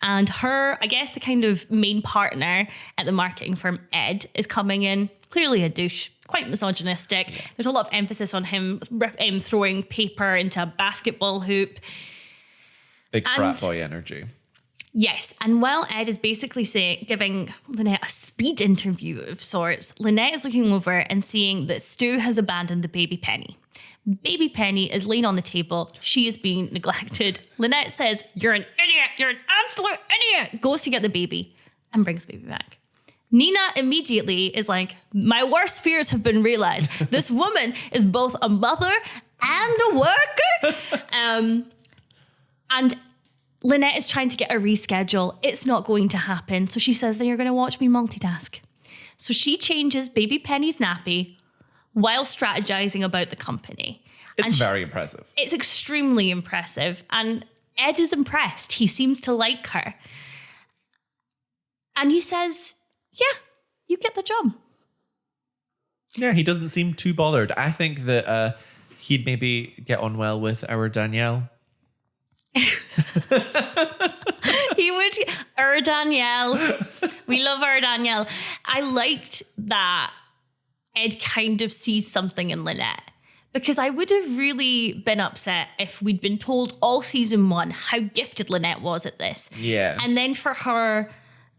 And her, I guess the kind of main partner at the marketing firm, Ed, is coming in, clearly a douche, quite misogynistic. Yeah. There's a lot of emphasis on him throwing paper into a basketball hoop. Big frat boy energy. Yes, and while Ed is basically giving Lynette a speed interview of sorts, Lynette is looking over and seeing that Stu has abandoned the baby Penny. Baby Penny is laying on the table. She is being neglected. Lynette says, "You're an idiot. You're an absolute idiot." Goes to get the baby and brings the baby back. Nina immediately is like, my worst fears have been realized. This woman is both a mother and a worker. And Lynette is trying to get a reschedule. It's not going to happen. So she says, then you're going to watch me multitask. So she changes baby Penny's nappy while strategizing about the company. It's very impressive. It's extremely impressive. And Ed is impressed. He seems to like her. And he says, yeah, you get the job. Yeah, he doesn't seem too bothered. I think that he'd maybe get on well with our Danielle. He would. Our Danielle. We love our Danielle. I liked that Ed kind of sees something in Lynette. Because I would have really been upset if we'd been told all season one how gifted Lynette was at this. Yeah. And then for her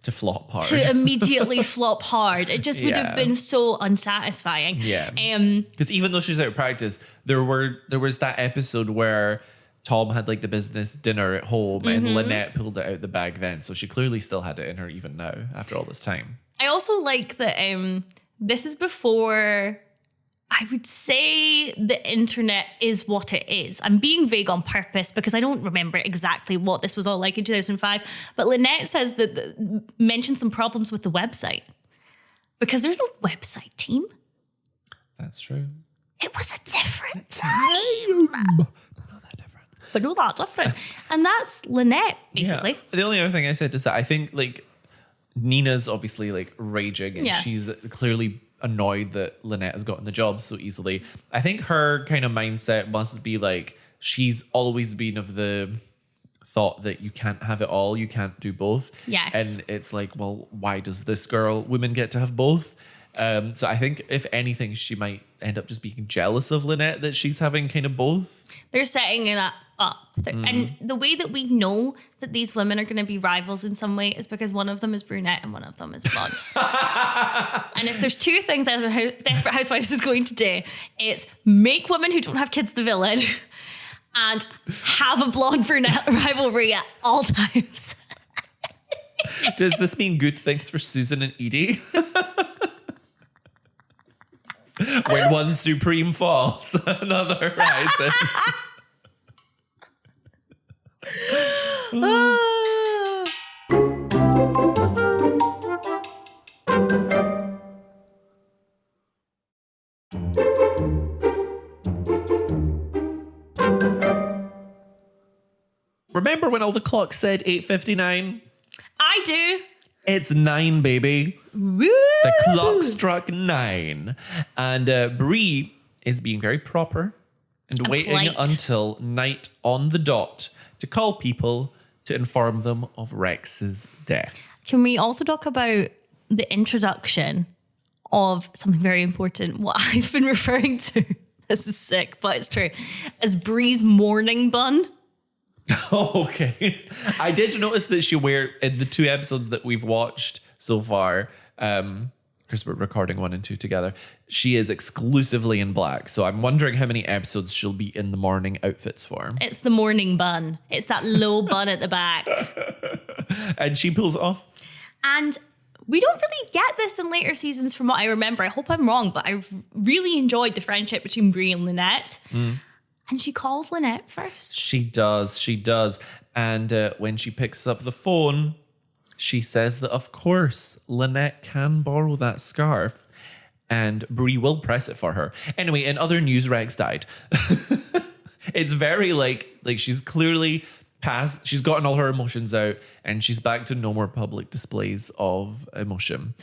to flop hard. To immediately flop hard. It just would have been so unsatisfying. Yeah. Because even though she's out of practice, there was that episode where Tom had like the business dinner at home and Lynette pulled it out the bag then. So she clearly still had it in her even now after all this time. I also like that this is before, I would say, the internet is what it is. I'm being vague on purpose because I don't remember exactly what this was all like in 2005. But Lynette says that mentioned some problems with the website because there's no website team. That's true. It was a different time. But not that different. And that's Lynette, basically. Yeah. The only other thing I said is that I think like Nina's obviously like raging and she's clearly annoyed that Lynette has gotten the job so easily. I think her kind of mindset must be like, she's always been of the thought that you can't have it all, you can't do both. Yeah. And it's like, well, why does this women get to have both? So I think if anything, she might end up just being jealous of Lynette that she's having kind of both. They're setting up up. And the way that we know that these women are going to be rivals in some way is because one of them is brunette and one of them is blonde. And if there's two things Desperate Housewives is going to do, it's make women who don't have kids the villain and have a blonde brunette rivalry at all times. Does this mean good things for Susan and Edie? When one supreme falls, another rises. Remember when all the clocks said 8:59? I do. It's 9, baby. Woo! The clock struck 9. And Bree is being very proper and waiting polite. until night on the dot to call people to inform them of Rex's death. Can we also talk about the introduction of something very important? What I've been referring to, this is sick, but it's true, as Bree's mourning bun. Oh, okay. I did notice that she wear in the 2 episodes that we've watched so far, because we're recording 1 and 2 together, she is exclusively in black. So I'm wondering how many episodes she'll be in the morning outfits for. It's the mourning bun. It's that low bun at the back. And she pulls it off. And we don't really get this in later seasons from what I remember. I hope I'm wrong, but I've really enjoyed the friendship between Bree and Lynette. And she calls Lynette first. She does. And when she picks up the phone, she says that, of course, Lynette can borrow that scarf. And Bree will press it for her. Anyway, in other news, Rex died. It's very like she's clearly past, she's gotten all her emotions out and she's back to no more public displays of emotion.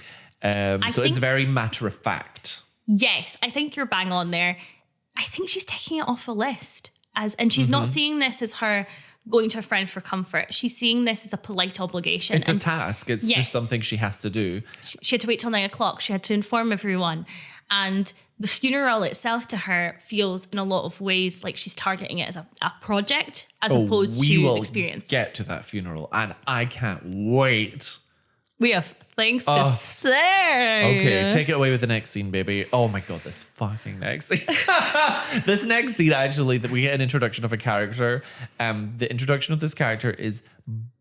So it's very matter of fact. Yes, I think you're bang on there. I think she's taking it off a list and she's not seeing this as her going to a friend for comfort. She's seeing this as a polite obligation. It's a task. It's just something she has to do. She had to wait till 9 o'clock. She had to inform everyone. And the funeral itself to her feels in a lot of ways like she's targeting it as a project as opposed to an experience. Get to that funeral and I can't wait. We have things to say. Okay, take it away with the next scene, baby. Oh my God, this fucking next scene. This next scene, actually, that we get an introduction of a character. The introduction of this character is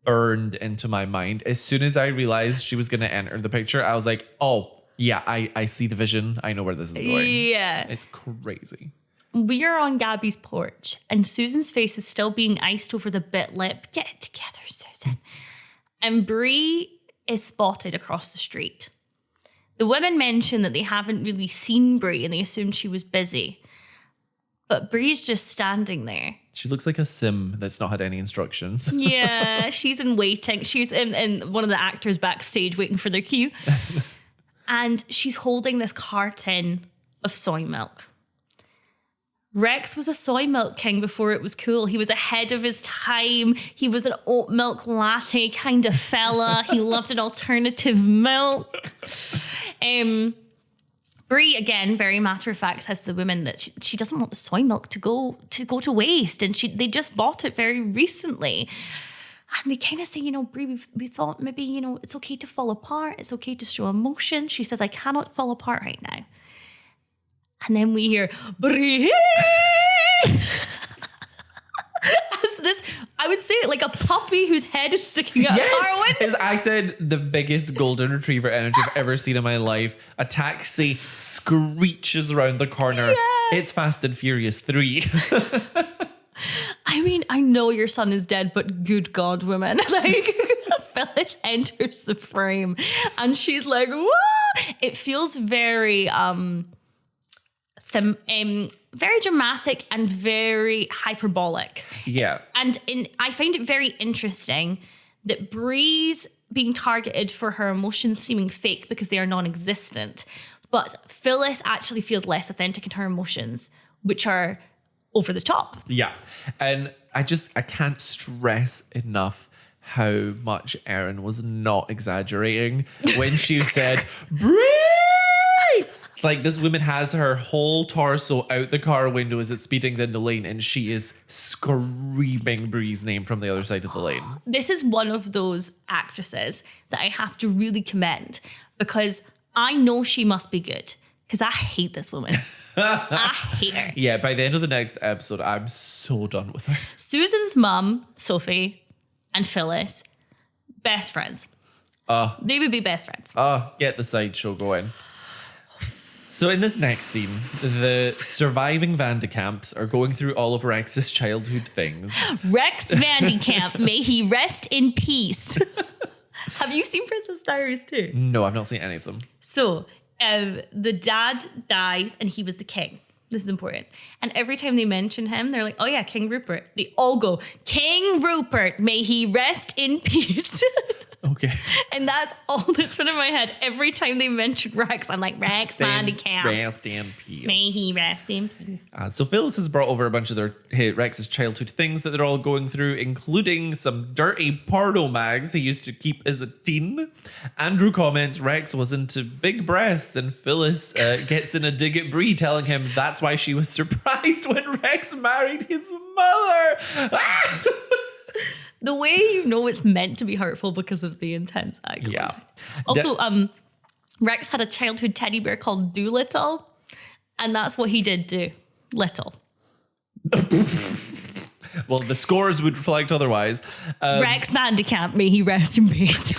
burned into my mind. As soon as I realized she was going to enter the picture, I was like, oh, yeah, I see the vision. I know where this is going. Yeah. It's crazy. We are on Gabby's porch and Susan's face is still being iced over the bit lip. Get it together, Susan. And Bree is spotted across the street. The women mention that they haven't really seen Bree and they assumed she was busy. But Bree's just standing there. She looks like a sim that's not had any instructions. Yeah, she's in waiting. She's in one of the actors backstage waiting for their cue. And she's holding this carton of soy milk. Rex was a soy milk king before it was cool. He was ahead of his time. He was an oat milk latte kind of fella. He loved an alternative milk. Bree, again, very matter of fact, says to the women that she doesn't want the soy milk to go to waste. And they just bought it very recently. And they kind of say, Bree, we thought maybe, it's okay to fall apart. It's okay to show emotion. She says, I cannot fall apart right now. And then we hear, Bree! As this, I would say it like a puppy whose head is sticking out of our window. Yes, I said the biggest golden retriever energy I've ever seen in my life. A taxi screeches around the corner. Yeah. It's Fast and Furious 3. I mean, I know your son is dead, but good God, women. Like, Phyllis enters the frame and she's like, whoa! It feels very... very dramatic and very hyperbolic. Yeah. And I find it very interesting that Bree's being targeted for her emotions seeming fake because they are non-existent. But Phyllis actually feels less authentic in her emotions, which are over the top. Yeah. And I can't stress enough how much Erin was not exaggerating when she said, Bree! Like, this woman has her whole torso out the car window as it's speeding down the lane, and she is screaming Bree's name from the other side of the lane. This is one of those actresses that I have to really commend, because I know she must be good, because I hate this woman. I hate her. Yeah, by the end of the next episode, I'm so done with her. Susan's mum, Sophie, and Phyllis, best friends. They would be best friends. Get the sideshow going. So in this next scene, the surviving Vandekamps are going through all of Rex's childhood things. Rex Vandekamp, may he rest in peace. Have you seen Princess Diaries too? No, I've not seen any of them. So the dad dies and he was the king. This is important. And every time they mention him, they're like, oh yeah, King Rupert. They all go, King Rupert, may he rest in peace. Okay. And that's all that's been in my head. Every time they mention Rex, I'm like, Rex Vandekamp. Rest in peace. May he rest in peace. So Phyllis has brought over a bunch of Rex's childhood things that they're all going through, including some dirty porno mags he used to keep as a teen. Andrew comments Rex was into big breasts, and Phyllis gets in a dig at Bree, telling him that's why she was surprised when Rex married his mother. The way you know it's meant to be hurtful because of the intense eye contact. Yeah. Also, Rex had a childhood teddy bear called Doolittle, and that's what he did do. Little. Well, the scores would reflect otherwise. Rex Vandekamp, may he rest in peace.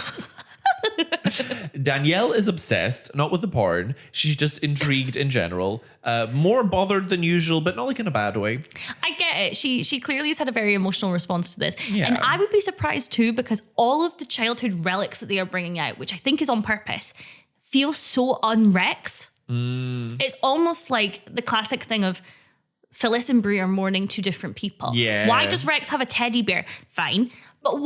Danielle is obsessed, not with the porn. She's just intrigued in general. More bothered than usual, but not like in a bad way. I get it. She clearly has had a very emotional response to this. Yeah. And I would be surprised too, because all of the childhood relics that they are bringing out, which I think is on purpose, feel so un-Rex. It's almost like the classic thing of Phyllis and Bree are mourning two different people. Yeah. Why does Rex have a teddy bear? Fine. But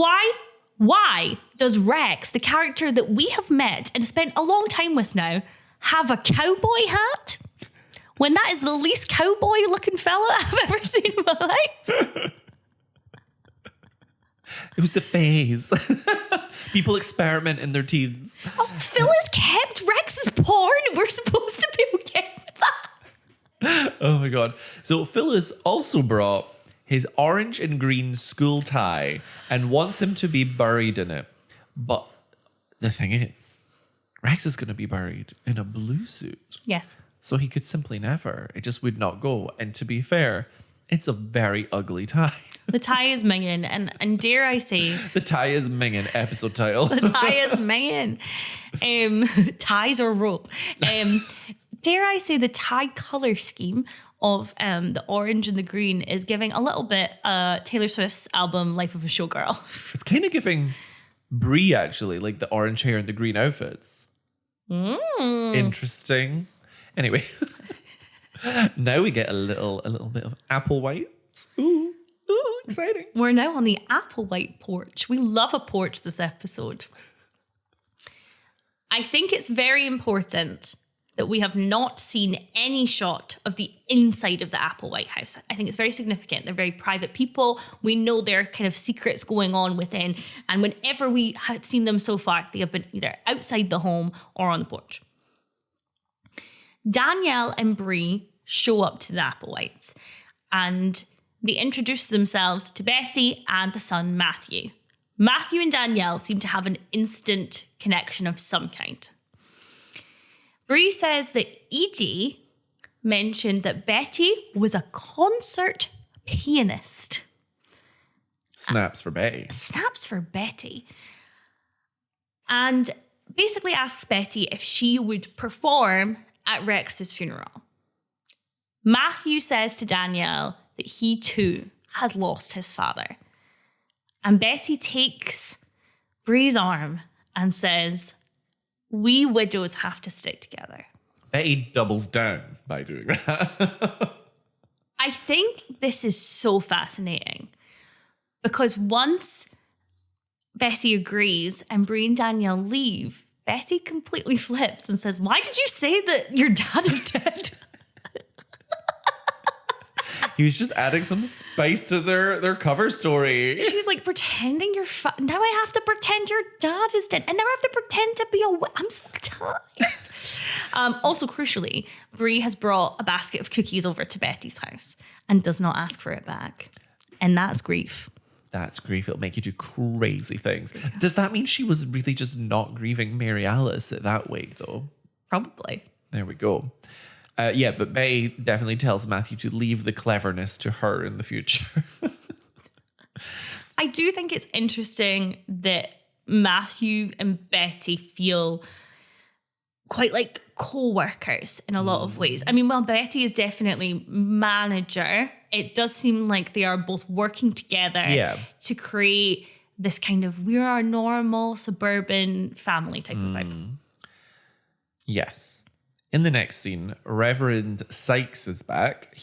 why does Rex, the character that we have met and spent a long time with now, have a cowboy hat? When that is the least cowboy looking fella I've ever seen in my life. It was a phase. People experiment in their teens. Also, Phyllis kept Rex's porn. We're supposed to be okay with that. Oh my God. So Phyllis also brought his orange and green school tie and wants him to be buried in it. But the thing is, Rex is going to be buried in a blue suit. Yes. So he could simply never. It just would not go. And to be fair, it's a very ugly tie. The tie is minging, and dare I say... The tie is minging, episode title. The tie is minging. Ties or rope. Dare I say the tie colour scheme of the orange and the green is giving a little bit Taylor Swift's album Life of a Showgirl. It's kind of giving Bree, actually, like the orange hair and the green outfits. Interesting. Anyway, now we get a little bit of apple white. Ooh, exciting. We're now on the Applewhite porch. We love a porch this episode. I think it's very important that we have not seen any shot of the inside of the Applewhite house. I think it's very significant. They're very private people. We know there are kind of secrets going on within. And whenever we have seen them so far, they have been either outside the home or on the porch. Danielle and Bree show up to the Applewhites and they introduce themselves to Betty and the son Matthew. Matthew and Danielle seem to have an instant connection of some kind. Bree says that Edie mentioned that Betty was a concert pianist. Snaps for Betty. Snaps for Betty. And basically asks Betty if she would perform at Rex's funeral. Matthew says to Danielle that he too has lost his father. And Betty takes Bree's arm and says, "We widows have to stick together." Betty doubles down by doing that. I think this is so fascinating because once Betty agrees and Bree and Danielle leave, Betty completely flips and says, "Why did you say that your dad is dead?" He was just adding some spice to their cover story. She's like, pretending you're now I have to pretend your dad is dead. And now I have to pretend to be I'm so tired. Also, crucially, Bree has brought a basket of cookies over to Betty's house and does not ask for it back. And that's grief. That's grief. It'll make you do crazy things. Does that mean she was really just not grieving Mary Alice at that wake, though? Probably. There we go. But Betty definitely tells Matthew to leave the cleverness to her in the future. I do think it's interesting that Matthew and Betty feel quite like co-workers in a lot of ways. I mean, while Betty is definitely manager, it does seem like they are both working together to create this kind of we're our normal suburban family type of vibe. Yes. In the next scene, Reverend Sykes is back.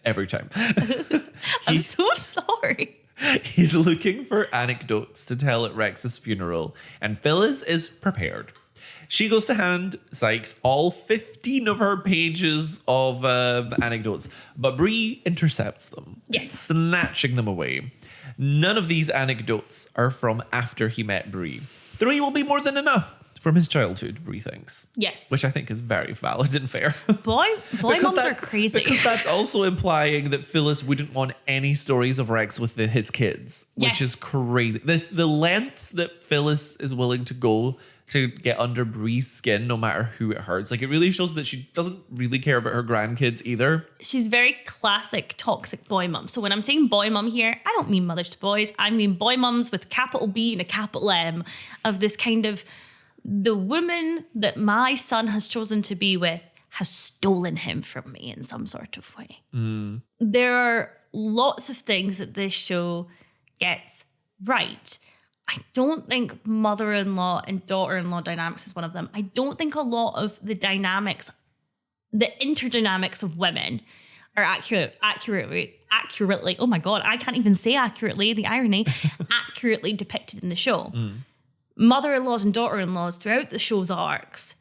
Every time. I'm so sorry. He's looking for anecdotes to tell at Rex's funeral, and Phyllis is prepared. She goes to hand Sykes all 15 of her pages of anecdotes, but Bree intercepts them, snatching them away. None of these anecdotes are from after he met Bree. 3 will be more than enough from his childhood, Bree thinks. Yes. Which I think is very valid and fair. Boy moms are crazy. Because that's also implying that Phyllis wouldn't want any stories of Rex with his kids, which is crazy. The lengths that Phyllis is willing to go to get under Bree's skin, no matter who it hurts. Like, it really shows that she doesn't really care about her grandkids either. She's very classic toxic boy mum. So when I'm saying boy mum here, I don't mean mothers to boys. I mean boy mums with a capital B and a capital M, of this kind of, the woman that my son has chosen to be with has stolen him from me in some sort of way. There are lots of things that this show gets right. I don't think mother-in-law and daughter-in-law dynamics is one of them. I don't think a lot of the dynamics, the interdynamics of women are accurately, oh my God, I can't even say accurately, the irony, accurately depicted in the show. Mother-in-laws and daughter-in-laws throughout the show's arcs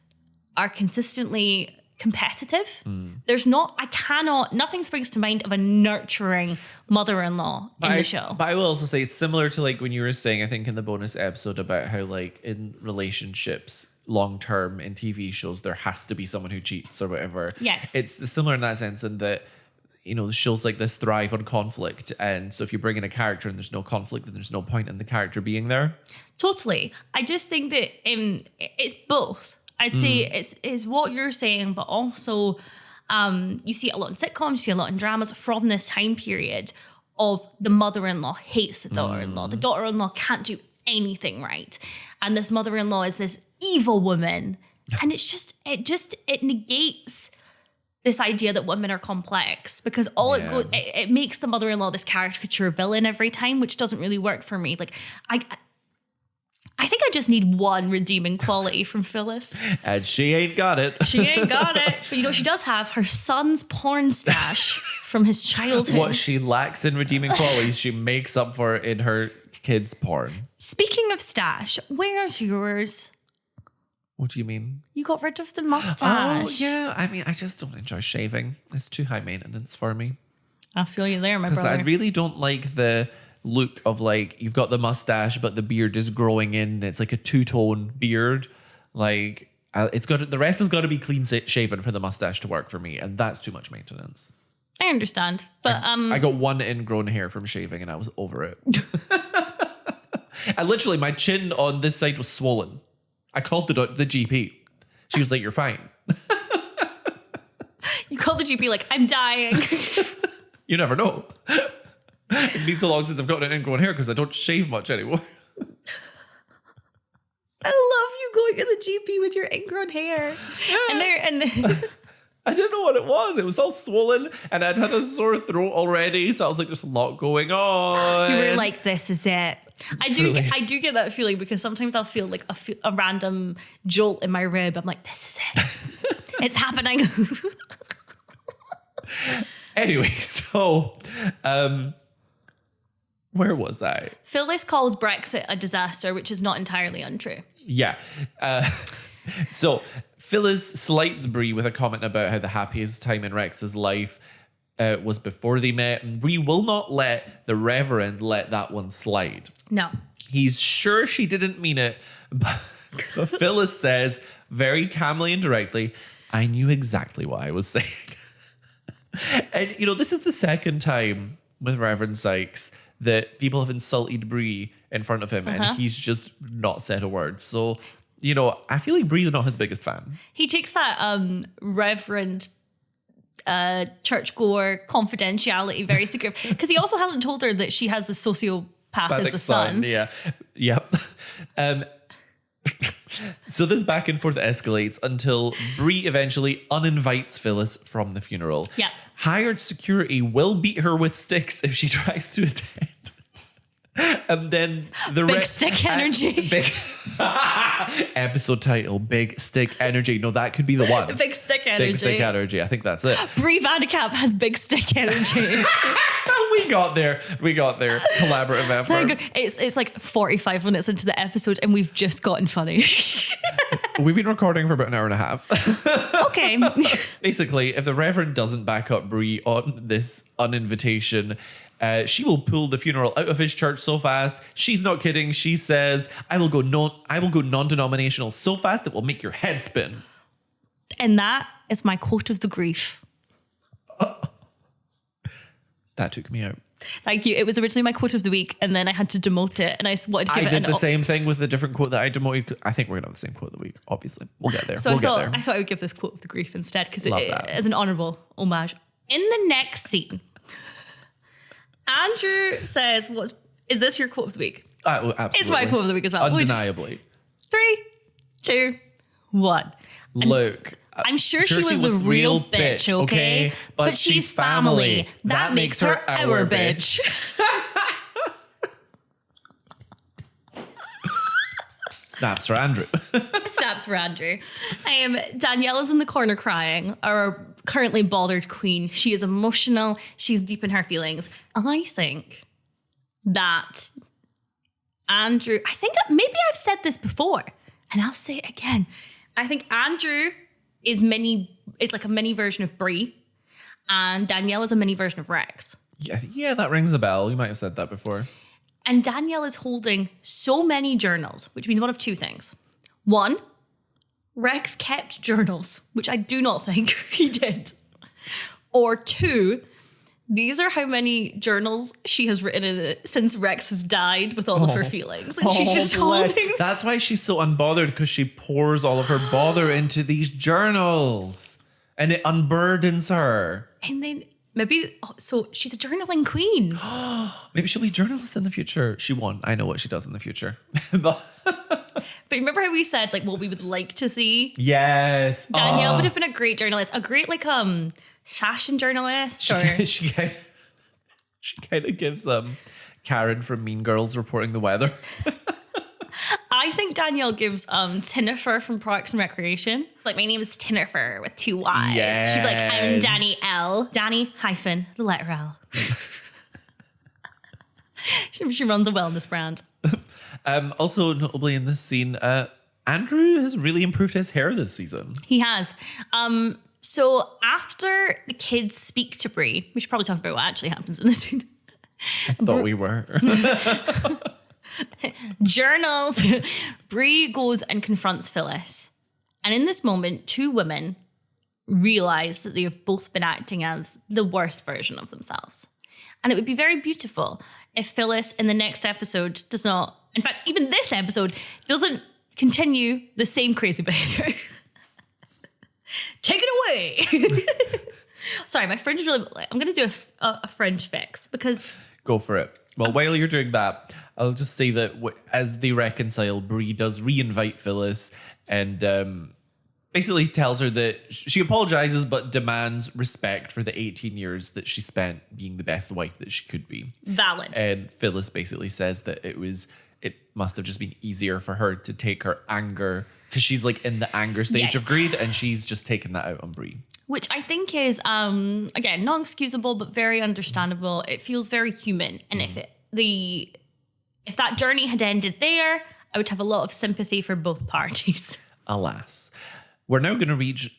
are consistently competitive. Nothing springs to mind of a nurturing mother-in-law in the show. But I will also say it's similar to like when you were saying, I think in the bonus episode about how like in relationships, long-term in TV shows, there has to be someone who cheats or whatever. Yes. It's similar in that sense in that, you know, shows like this thrive on conflict. And so if you bring in a character and there's no conflict, then there's no point in the character being there. Totally. I just think that it's both. I'd say it's what you're saying, but also you see it a lot in sitcoms, you see a lot in dramas from this time period of the mother-in-law hates the daughter-in-law. The daughter-in-law can't do anything right. And this mother-in-law is this evil woman. And it negates this idea that women are complex, because it makes the mother-in-law this caricature villain every time, which doesn't really work for me. Like, I think I just need one redeeming quality from Phyllis. And she ain't got it. She ain't got it. But, you know, she does have her son's porn stash from his childhood. What she lacks in redeeming qualities, she makes up for in her kids' porn. Speaking of stash, where's yours? What do you mean? You got rid of the mustache. Oh, yeah. I mean, I just don't enjoy shaving. It's too high maintenance for me. I feel you there, my brother. Because I really don't like the look of like, you've got the mustache, but the beard is growing in. It's like a two-tone beard. Like, the rest has got to be clean shaven for the mustache to work for me. And that's too much maintenance. I understand. But I got one ingrown hair from shaving and I was over it. And literally, my chin on this side was swollen. I called the GP. She was like, "You're fine." You called the GP like, "I'm dying." You never know. It's been so long since I've gotten an ingrown hair because I don't shave much anymore. I love you going to the GP with your ingrown hair. Yeah. And I didn't know what it was. It was all swollen and I'd had a sore throat already. So I was like, there's a lot going on. You were like, this is it. I do get that feeling because sometimes I'll feel like a random jolt in my rib. I'm like, this is it. It's happening. Anyway, so where was I? Phyllis calls Brexit a disaster, which is not entirely untrue. Yeah. So Phyllis slights Bree with a comment about how the happiest time in Rex's life was before they met. And Bree will not let the Reverend let that one slide. No. He's sure she didn't mean it, but Phyllis says very calmly and directly, I knew exactly what I was saying. And, this is the second time with Reverend Sykes that people have insulted Bree in front of him, and he's just not said a word. So, I feel like Bree's not his biggest fan. He takes that Reverend churchgoer confidentiality very secret, because he also hasn't told her that she has a sociopath as a son. Yeah. Yep. So this back and forth escalates until Bree eventually uninvites Phyllis from the funeral. Yeah. Hired security will beat her with sticks if she tries to attend. And then the Big stick energy. Episode title, Big Stick Energy. No, that could be the one. Big stick energy. Big Stick Energy. I think that's it. Bree Vandekamp has big stick energy. We got there. Collaborative effort. It's like 45 minutes into the episode and we've just gotten funny. We've been recording for about an hour and a half. Okay. Basically, if the Reverend doesn't back up Bree on this uninvitation, she will pull the funeral out of his church so fast. She's not kidding. She says, I will go non-denominational so fast it will make your head spin. And that is my quote of the grief. That took me out. Thank you. It was originally my quote of the week, and then I had to demote it, and I wanted to give it I did the same thing with a different quote that I demoted. I think we're gonna have the same quote of the week. Obviously, we'll get there. So I thought I would give this quote of the grief instead, because it is an honourable homage. In the next scene, Andrew says, "Is this your quote of the week?" Absolutely. It's my quote of the week as well. Undeniably. 3, 2, 1. Look. I'm sure she was a real bitch, okay? But she's family. That makes her our bitch. Snaps for Andrew. Snaps for Andrew. Danielle is in the corner crying, our currently bothered queen. She is emotional. She's deep in her feelings. I think that Andrew, maybe I've said this before, and I'll say it again. I think Andrew is like a mini version of Bree, and Danielle is a mini version of Rex. Yeah, that rings a bell. You might have said that before. And Danielle is holding so many journals, which means one of two things. One, Rex kept journals, which I do not think he did. Or two, these are how many journals she has written in it since Rex has died with all of her feelings. And she's just holding. That's why she's so unbothered, because she pours all of her bother into these journals. And it unburdens her. And then so she's a journaling queen. Maybe she'll be a journalist in the future. She won't. I know what she does in the future. But remember how we said like what we would like to see? Yes. Danielle would have been a great journalist. A great fashion journalist. She kind of gives Karen from Mean Girls reporting the weather. I think Danielle gives Tinnifer from Parks and Recreation. Like, my name is Tinnifer with 2 Y's. Yes. She'd be like, I'm Danny L. Danny hyphen the letter L. She runs a wellness brand. Also, notably in this scene, Andrew has really improved his hair this season. He has. So after the kids speak to Bree, we should probably talk about what actually happens in this scene. I thought we were. Journals. Bree goes and confronts Phyllis. And in this moment, 2 women realize that they have both been acting as the worst version of themselves. And it would be very beautiful if Phyllis in the next episode does not, in fact, even this episode, doesn't continue the same crazy behavior. Take it away. Sorry, my French is really, I'm going to do a French fix because... Go for it. Well, while you're doing that, I'll just say that as they reconcile, Bree does re-invite Phyllis and basically tells her that she apologizes but demands respect for the 18 years that she spent being the best wife that she could be. Valid. And Phyllis basically says that it must have just been easier for her to take her anger, because she's like in the anger stage of grief, and she's just taken that out on Bree. Which I think is, again, not excusable, but very understandable. It feels very human. And if that journey had ended there, I would have a lot of sympathy for both parties. Alas. We're now going to reach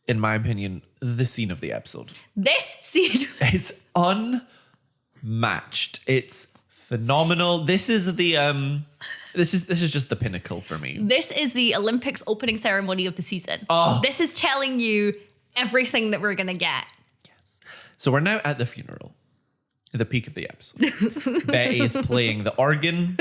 in my opinion, the scene of the episode. This scene. It's unmatched. It's phenomenal. This is just the pinnacle for me. This is the Olympics opening ceremony of the season. Oh. This is telling you everything that we're going to get. Yes. So we're now at the funeral. The peak of the episode. Betty is playing the organ.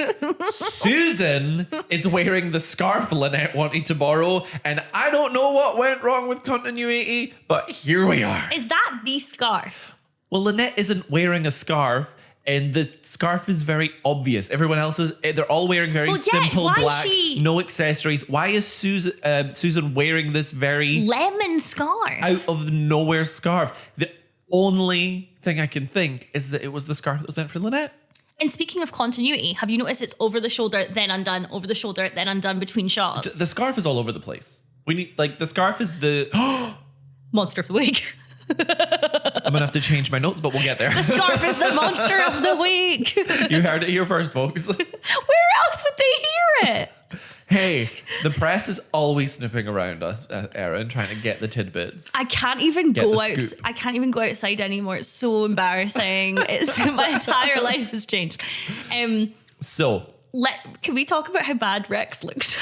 Susan is wearing the scarf Lynette wanted to borrow. And I don't know what went wrong with continuity, but here we are. Is that the scarf? Well, Lynette isn't wearing a scarf. And the scarf is very obvious. Everyone else is, they're all wearing very simple black, no accessories. Why is Susan wearing this very lemon scarf? Out of nowhere scarf? The only thing I can think is that it was the scarf that was meant for Lynette. And speaking of continuity, have you noticed it's over the shoulder, then undone, over the shoulder, then undone between shots? The scarf is all over the place. We need, the scarf is the... Monster of the week. I'm going to have to change my notes, but we'll get there. The scarf is the monster of the week. You heard it here first, folks. Where else would they hear it? Hey, the press is always snooping around us, Erin, trying to get the tidbits. I can't even go out. I can't even go outside anymore. It's so embarrassing. My entire life has changed. So can we talk about how bad Rex looks?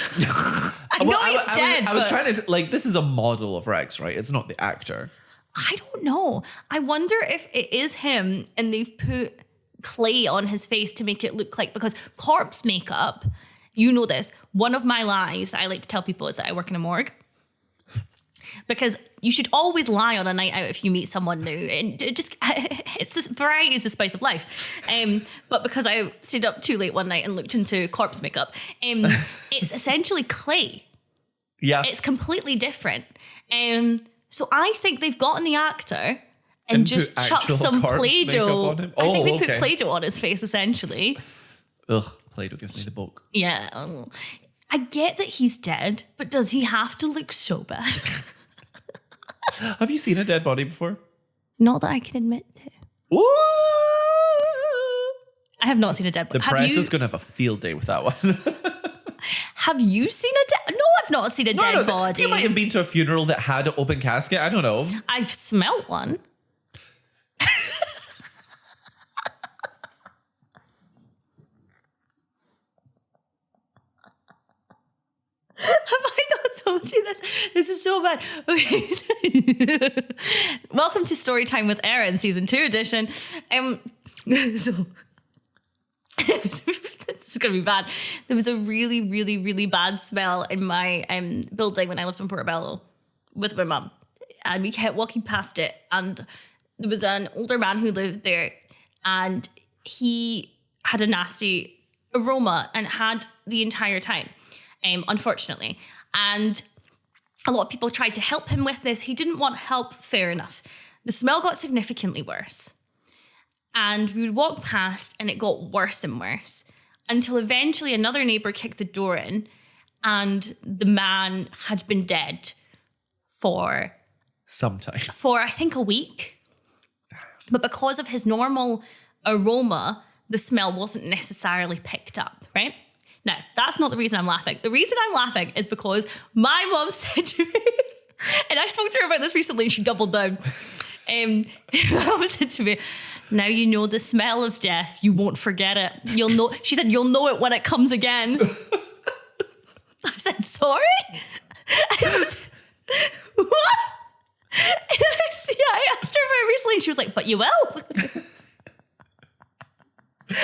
I know he's dead. I was trying to this is a model of Rex, right? It's not the actor. I don't know. I wonder if it is him and they've put clay on his face to make it look like, because corpse makeup, you know this, one of my lies I like to tell people is that I work in a morgue. Because you should always lie on a night out if you meet someone new. And it's this variety is the spice of life. But because I stayed up too late one night and looked into corpse makeup, it's essentially clay. Yeah. It's completely different. So I think they've gotten the actor and just chucked some Play-Doh. I think they put Play-Doh on his face, essentially. Ugh, Play-Doh gives me the book. Yeah. I get that he's dead, but does he have to look so bad? Have you seen a dead body before? Not that I can admit to. What? I have not seen a dead body. The press is going to have a field day with that one. Have you seen a dead? No, I've not seen a dead body. You might have been to a funeral that had an open casket. I don't know. I've smelt one. Have I not told you this? This is so bad. Okay. Welcome to Storytime with Erin, Season 2 edition. This is going to be bad. There was a really, really, really bad smell in my building when I lived in Portobello with my mum. And we kept walking past it. And there was an older man who lived there. And he had a nasty aroma and had the entire time, unfortunately. And a lot of people tried to help him with this. He didn't want help, fair enough. The smell got significantly worse. And we would walk past and it got worse and worse until eventually another neighbor kicked the door in and the man had been dead for some time. For I think a week. But because of his normal aroma, the smell wasn't necessarily picked up, right? Now, that's not the reason I'm laughing. The reason I'm laughing is because my mom said to me, and I spoke to her about this recently and she doubled down. My mom said to me, now you know the smell of death, you won't forget it. You'll know. She said, you'll know it when it comes again. I said, sorry? I was, what? And I asked her very recently and she was like, but you will.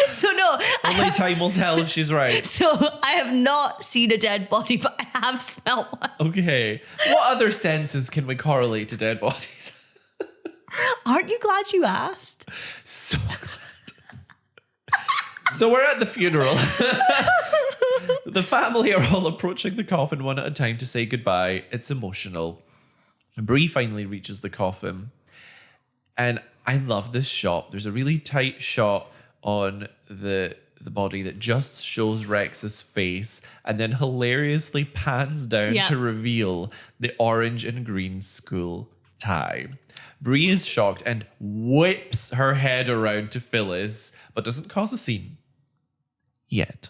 So no. Only time will tell if she's right. So I have not seen a dead body, but I have smelt one. Okay. What other senses can we correlate to dead bodies? Aren't you glad you asked? So glad. So we're at the funeral. The family are all approaching the coffin one at a time to say goodbye. It's emotional. Bree finally reaches the coffin. And I love this shot. There's a really tight shot on the body that just shows Rex's face and then hilariously pans down to reveal the orange and green school tie. Bree is shocked and whips her head around to Phyllis, but doesn't cause a scene. Yet.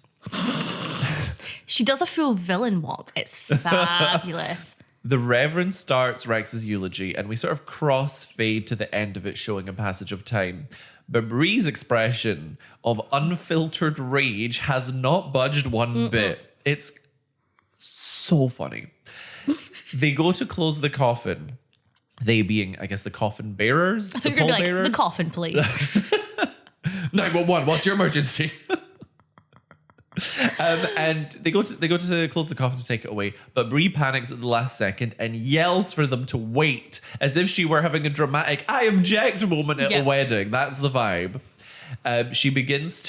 She does a full villain walk. It's fabulous. The Reverend starts Rex's eulogy, and we sort of cross-fade to the end of it, showing a passage of time. But Bree's expression of unfiltered rage has not budged one bit. It's so funny. They go to close the coffin. They being, I guess, the coffin bearers. I thought you were going to be like, the coffin police. 911, what's your emergency? And they go to close the coffin to take it away, but Bree panics at the last second and yells for them to wait, as if she were having a dramatic "I object" moment at a wedding. That's the vibe. She begins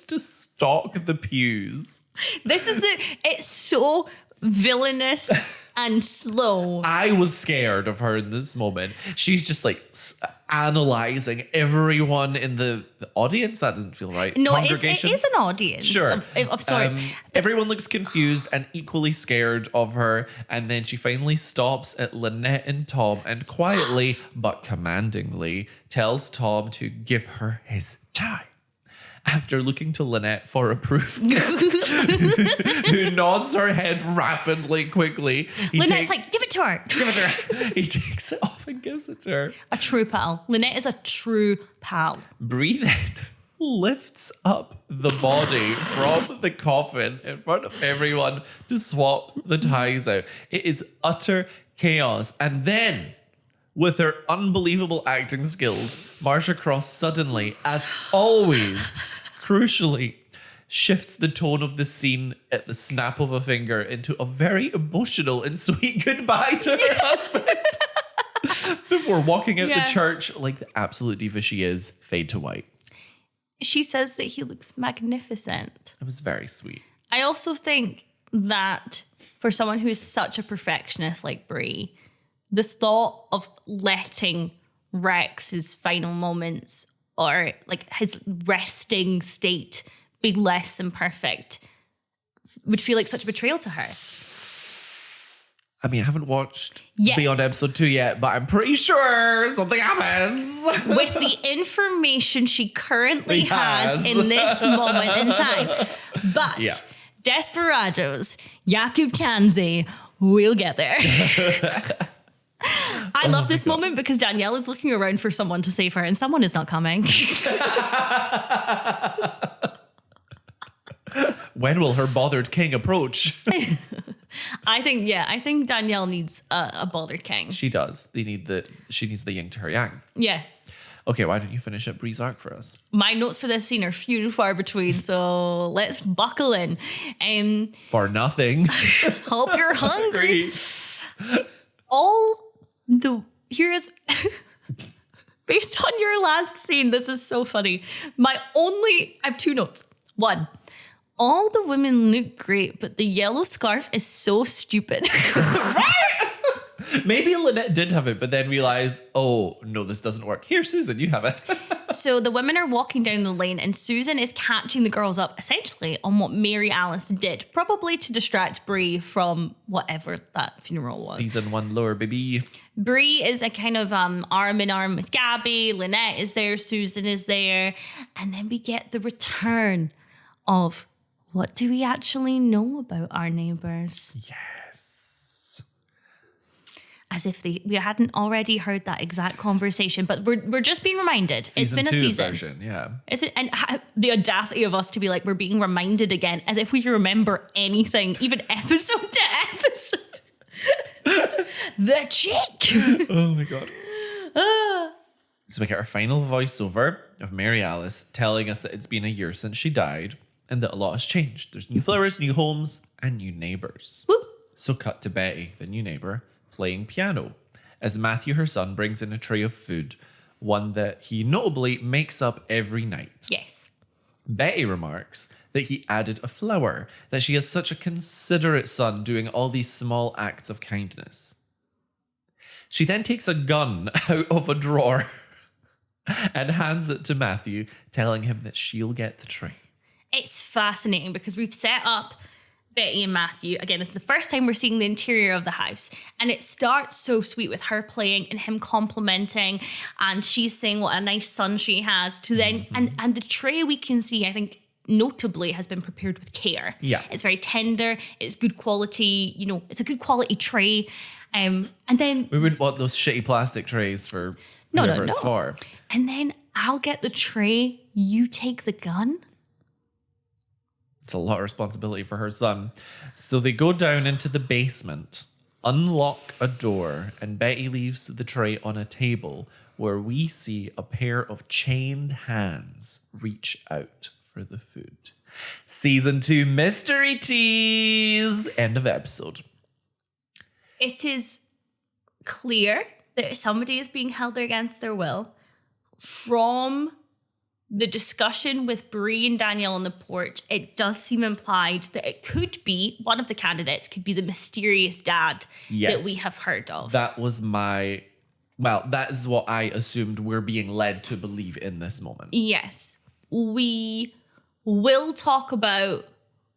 to stalk the pews. It's so villainous and slow. I was scared of her in this moment. She's just like analyzing everyone in the audience. That doesn't feel right. No, it is an audience. Sure. Of sorts. Everyone looks confused and equally scared of her. And then she finally stops at Lynette and Tom and quietly but commandingly tells Tom to give her his time. After looking to Lynette for approval, who nods her head rapidly, quickly. Lynette's like, give it to her. Give it to her. He takes it off and gives it to her. A true pal. Lynette is a true pal. Bree then lifts up the body from the coffin in front of everyone to swap the ties out. It is utter chaos. And then, with her unbelievable acting skills, Marsha Cross suddenly, as always, crucially, shifts the tone of the scene at the snap of a finger into a very emotional and sweet goodbye to her husband. Before walking out the church like the absolute diva she is, fade to white. She says that he looks magnificent. It was very sweet. I also think that for someone who is such a perfectionist like Bree, the thought of letting Rex's final moments or like his resting state be less than perfect would feel like such a betrayal to her. I mean, I haven't watched Beyond episode 2 yet, but I'm pretty sure something happens. With the information she currently has in this moment in time. But Desperados, Jakub Tanzi, we'll get there. I love this moment because Danielle is looking around for someone to save her and someone is not coming. When will her bothered king approach? I think Danielle needs a bothered king. She does. She needs the yin to her yang. Yes. Okay, why don't you finish up Bree's arc for us? My notes for this scene are few and far between, so let's buckle in. For nothing. Hope you're hungry. Here's based on your last scene, this is so funny. I have 2 notes. 1, all the women look great, but the yellow scarf is so stupid. Maybe Lynette did have it, but then realized, oh, no, this doesn't work. Here, Susan, you have it. So the women are walking down the lane and Susan is catching the girls up essentially on what Mary Alice did, probably to distract Bree from whatever that funeral was. Season 1 lore, baby. Bree is a kind of arm in arm with Gabby. Lynette is there. Susan is there. And then we get the return of what do we actually know about our neighbours? Yes. As if we hadn't already heard that exact conversation, but we're just being reminded. It's been a season. Version, yeah. And the audacity of us to be like, we're being reminded again, as if we remember anything, even episode to episode. The chick. Oh my God. So we get our final voiceover of Mary Alice telling us that it's been a year since she died and that a lot has changed. There's new flowers, new homes, and new neighbours. Woo. So cut to Betty, the new neighbour, playing piano as Matthew, her son, brings in a tray of food, one that he notably makes up every night. Yes. Betty remarks that he added a flower, that she has such a considerate son doing all these small acts of kindness. She then takes a gun out of a drawer and hands it to Matthew, telling him that she'll get the tray. It's fascinating because we've set up Betty and Matthew. Again, this is the first time we're seeing the interior of the house. And it starts so sweet with her playing and him complimenting. And she's saying what a nice son she has. To then, and the tray we can see, I think, notably has been prepared with care. Yeah. It's very tender. It's good quality. You know, it's a good quality tray. And then We wouldn't want those shitty plastic trays for No, whoever it's for. And then I'll get the tray. You take the gun. It's a lot of responsibility for her son. So they go down into the basement, unlock a door, and Betty leaves the tray on a table where we see a pair of chained hands reach out for the food. Season 2 mystery tease. End of episode. It is clear that somebody is being held against their will from the discussion with Bree and Danielle on the porch. It does seem implied that it could be one of the candidates could be the mysterious dad that we have heard of. That was that is what I assumed we're being led to believe in this moment. Yes. We will talk about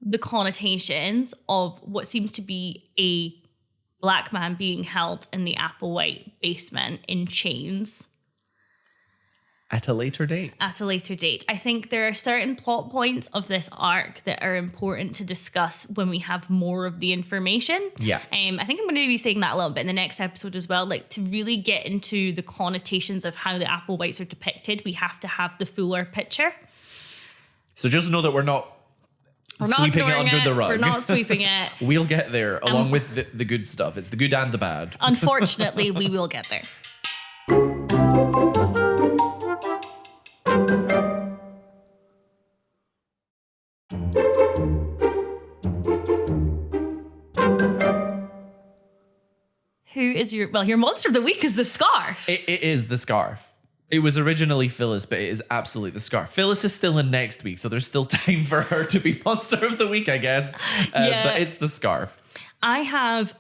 the connotations of what seems to be a black man being held in the Applewhite basement in chains. At a later date. I think there are certain plot points of this arc that are important to discuss when we have more of the information. Yeah. I think I'm going to be saying that a little bit in the next episode as well. Like, to really get into the connotations of how the Applewhites are depicted, we have to have the fuller picture. So just know that we're not sweeping it under the rug. We're not sweeping it. We'll get there along with the good stuff. It's the good and the bad. Unfortunately, we will get there. Who is your monster of the week is the scarf. It is the scarf. It was originally Phyllis, but it is absolutely the scarf. Phyllis is still in next week, so there's still time for her to be monster of the week, I guess. But it's the scarf. I have...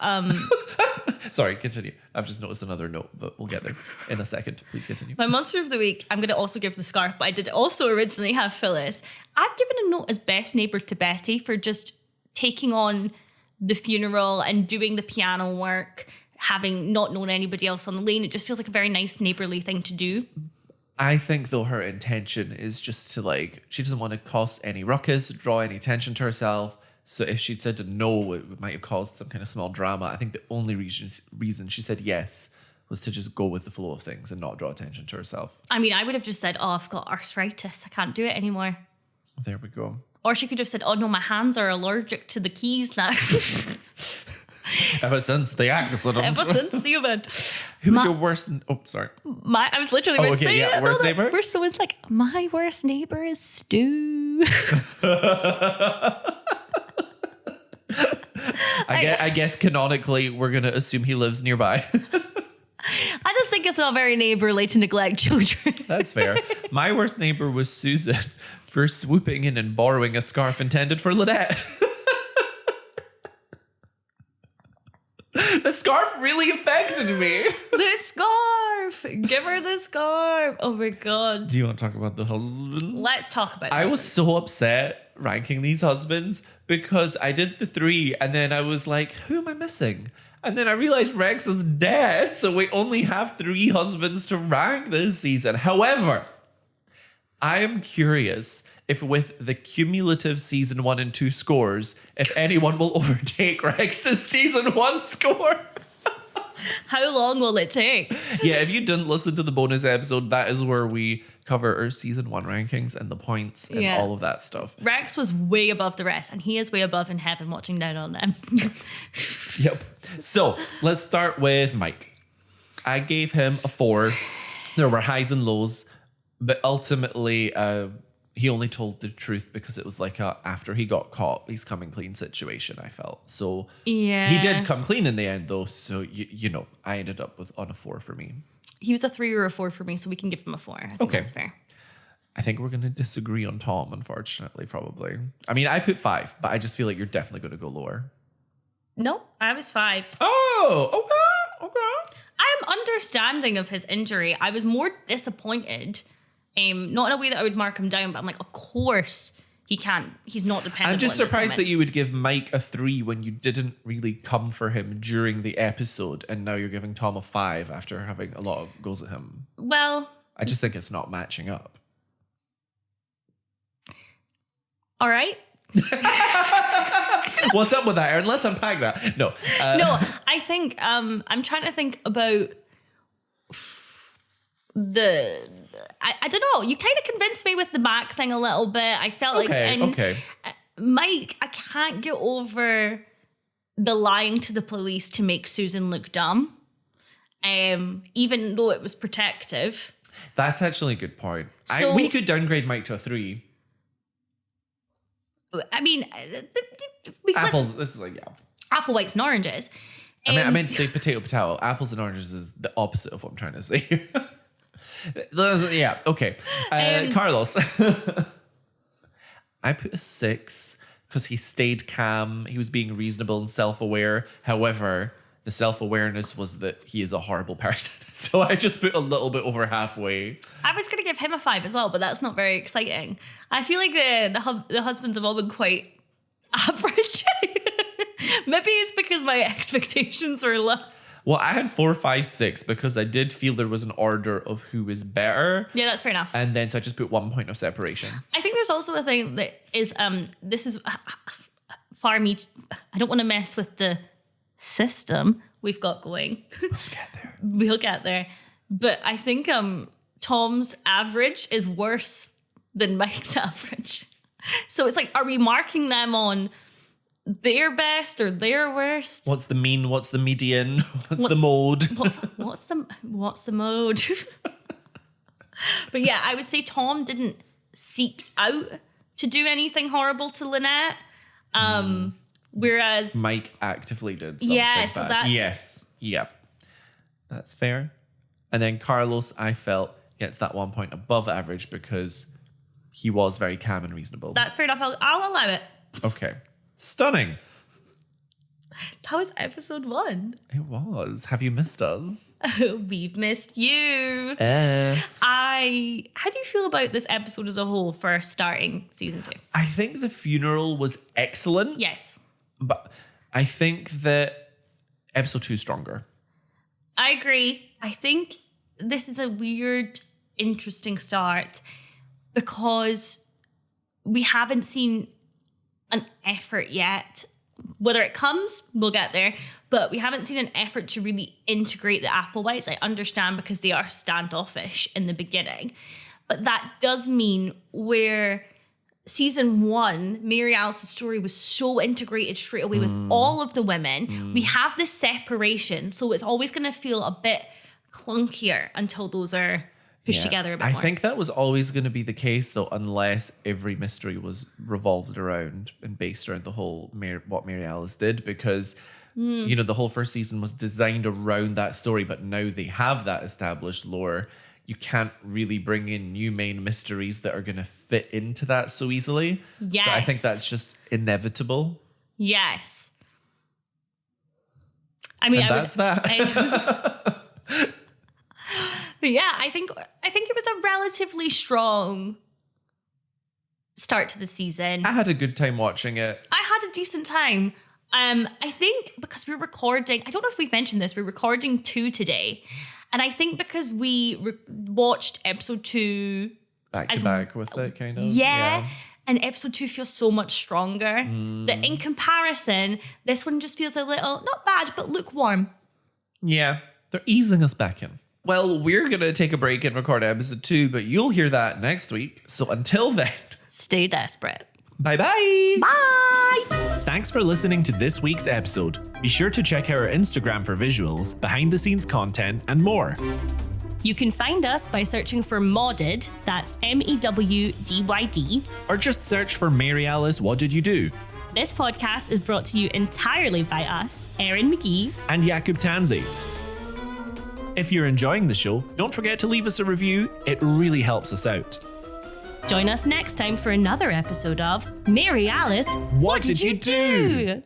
Sorry, continue. I've just noticed another note, but we'll get there in a second. Please continue. My monster of the week, I'm going to also give the scarf, but I did also originally have Phyllis. I've given a note as best neighbour to Betty for just taking on the funeral and doing the piano work, having not known anybody else on the lane. It just feels like a very nice neighbourly thing to do. I think, though, her intention is just to, she doesn't want to cause any ruckus, draw any attention to herself. So if she'd said no, it might have caused some kind of small drama. I think the only reason she said yes was to just go with the flow of things and not draw attention to herself. I mean, I would have just said, oh, I've got arthritis. I can't do it anymore. There we go. Or she could have said, oh, no, my hands are allergic to the keys now. Ever since the accident. Ever since the event. Who was your worst... Oh, sorry. I was literally going to say it. Worst neighbour? So it's like, my worst neighbour is Stu. I guess canonically, we're going to assume he lives nearby. I just think it's not very neighbourly to neglect children. That's fair. My worst neighbour was Susan for swooping in and borrowing a scarf intended for Lynette. The scarf really affected me. The scarf. Give her the scarf. Oh my God. Do you want to talk about the husband? Let's talk about it. I was so upset ranking these husbands because I did the 3 and then I was like, who am I missing? And then I realized Rex is dead. So we only have 3 husbands to rank this season. However, I am curious if with the cumulative season 1 and 2 scores, if anyone will overtake Rex's season 1 score. How long will it take? Yeah, if you didn't listen to the bonus episode, that is where we cover our season 1 rankings and the points and all of that stuff. Rex was way above the rest, and he is way above in heaven watching down on them. Yep. So let's start with Mike. I gave him a 4. There were highs and lows, but ultimately he only told the truth because it was like after he got caught, he's coming clean situation, I felt. So yeah, he did come clean in the end though. So, you know, I ended up on a 4 for me. He was a 3 or a 4 for me, so we can give him a 4. I think that's fair. I think we're going to disagree on Tom, unfortunately, probably. I mean, I put 5, but I just feel like you're definitely going to go lower. No, I was 5. Oh, okay. I am understanding of his injury. I was more disappointed. Not in a way that I would mark him down, but I'm like, of course he can't. He's not dependable. I'm just surprised that you would give Mike a 3 when you didn't really come for him during the episode, and now you're giving Tom a 5 after having a lot of goes at him. Well, I just think it's not matching up. All right. What's up with that, Erin? Let's unpack that. No. No, I think I'm trying to think about I don't know. You kind of convinced me with the Mac thing a little bit. I felt Okay. Mike, I can't get over the lying to the police to make Susan look dumb. Even though it was protective. That's actually a good point. So, we could downgrade Mike to a 3. I mean, Apples. This is like, yeah. Apple, whites, and oranges. I meant to say potato. Apples and oranges is the opposite of what I'm trying to say. Yeah, okay. Carlos. I put a 6 because he stayed calm. He was being reasonable and self-aware. However, the self-awareness was that he is a horrible person. So I just put a little bit over halfway. I was going to give him a 5 as well, but that's not very exciting. I feel like the husbands have all been quite average. Maybe it's because my expectations were low. Well, I had 4, 5, 6 because I did feel there was an order of who is better. Yeah, that's fair enough. And then so I just put 1 point of separation. I think there's also a thing that is this is far me. I don't want to mess with the system we've got going. We'll get there. But I think Tom's average is worse than Mike's average. So it's like, are we marking them on their best or their worst? What's the mean? What's the median? What's the mode? What's the mode? But yeah, I would say Tom didn't seek out to do anything horrible to Lynette. Whereas Mike actively did something bad. So that's... Yes. Yep. That's fair. And then Carlos, I felt, gets that 1 point above average because he was very calm and reasonable. That's fair enough. I'll allow it. Okay. Stunning. That was episode 1. It was. Have you missed us? We've missed you. How do you feel about this episode as a whole for starting season 2? I think the funeral was excellent. Yes. But I think that episode 2 is stronger. I agree. I think this is a weird, interesting start because we haven't seen an effort yet. Whether it comes, we'll get there. But we haven't seen an effort to really integrate the Applewhites. I understand because they are standoffish in the beginning. But that does mean where season 1, Mary Alice's story was so integrated straight away with all of the women. We have this separation. So it's always going to feel a bit clunkier until those are pushed together a bit more. I think that was always going to be the case, though, unless every mystery was revolved around and based around the whole what Mary Alice did, because the whole first season was designed around that story, but now they have that established lore. You can't really bring in new main mysteries that are going to fit into that so easily. Yes. So I think that's just inevitable. Yes. I mean, that. But yeah, I think it was a relatively strong start to the season. I had a good time watching it. I had a decent time. I think because we're recording, I don't know if we've mentioned this, we're recording 2 today. And I think because we watched episode 2 back to back with it, kind of. Yeah. And episode 2 feels so much stronger. That in comparison, this one just feels a little, not bad, but lukewarm. Yeah. They're easing us back in. Well, we're going to take a break and record episode 2, but you'll hear that next week. So until then, stay desperate. Bye-bye. Bye. Thanks for listening to this week's episode. Be sure to check out our Instagram for visuals, behind-the-scenes content, and more. You can find us by searching for Modded, that's MEWDYD. Or just search for Mary Alice, What Did You Do? This podcast is brought to you entirely by us, Erin McGee and Jakub Tanzi. If you're enjoying the show, don't forget to leave us a review. It really helps us out. Join us next time for another episode of Mary Alice, What Did You Do?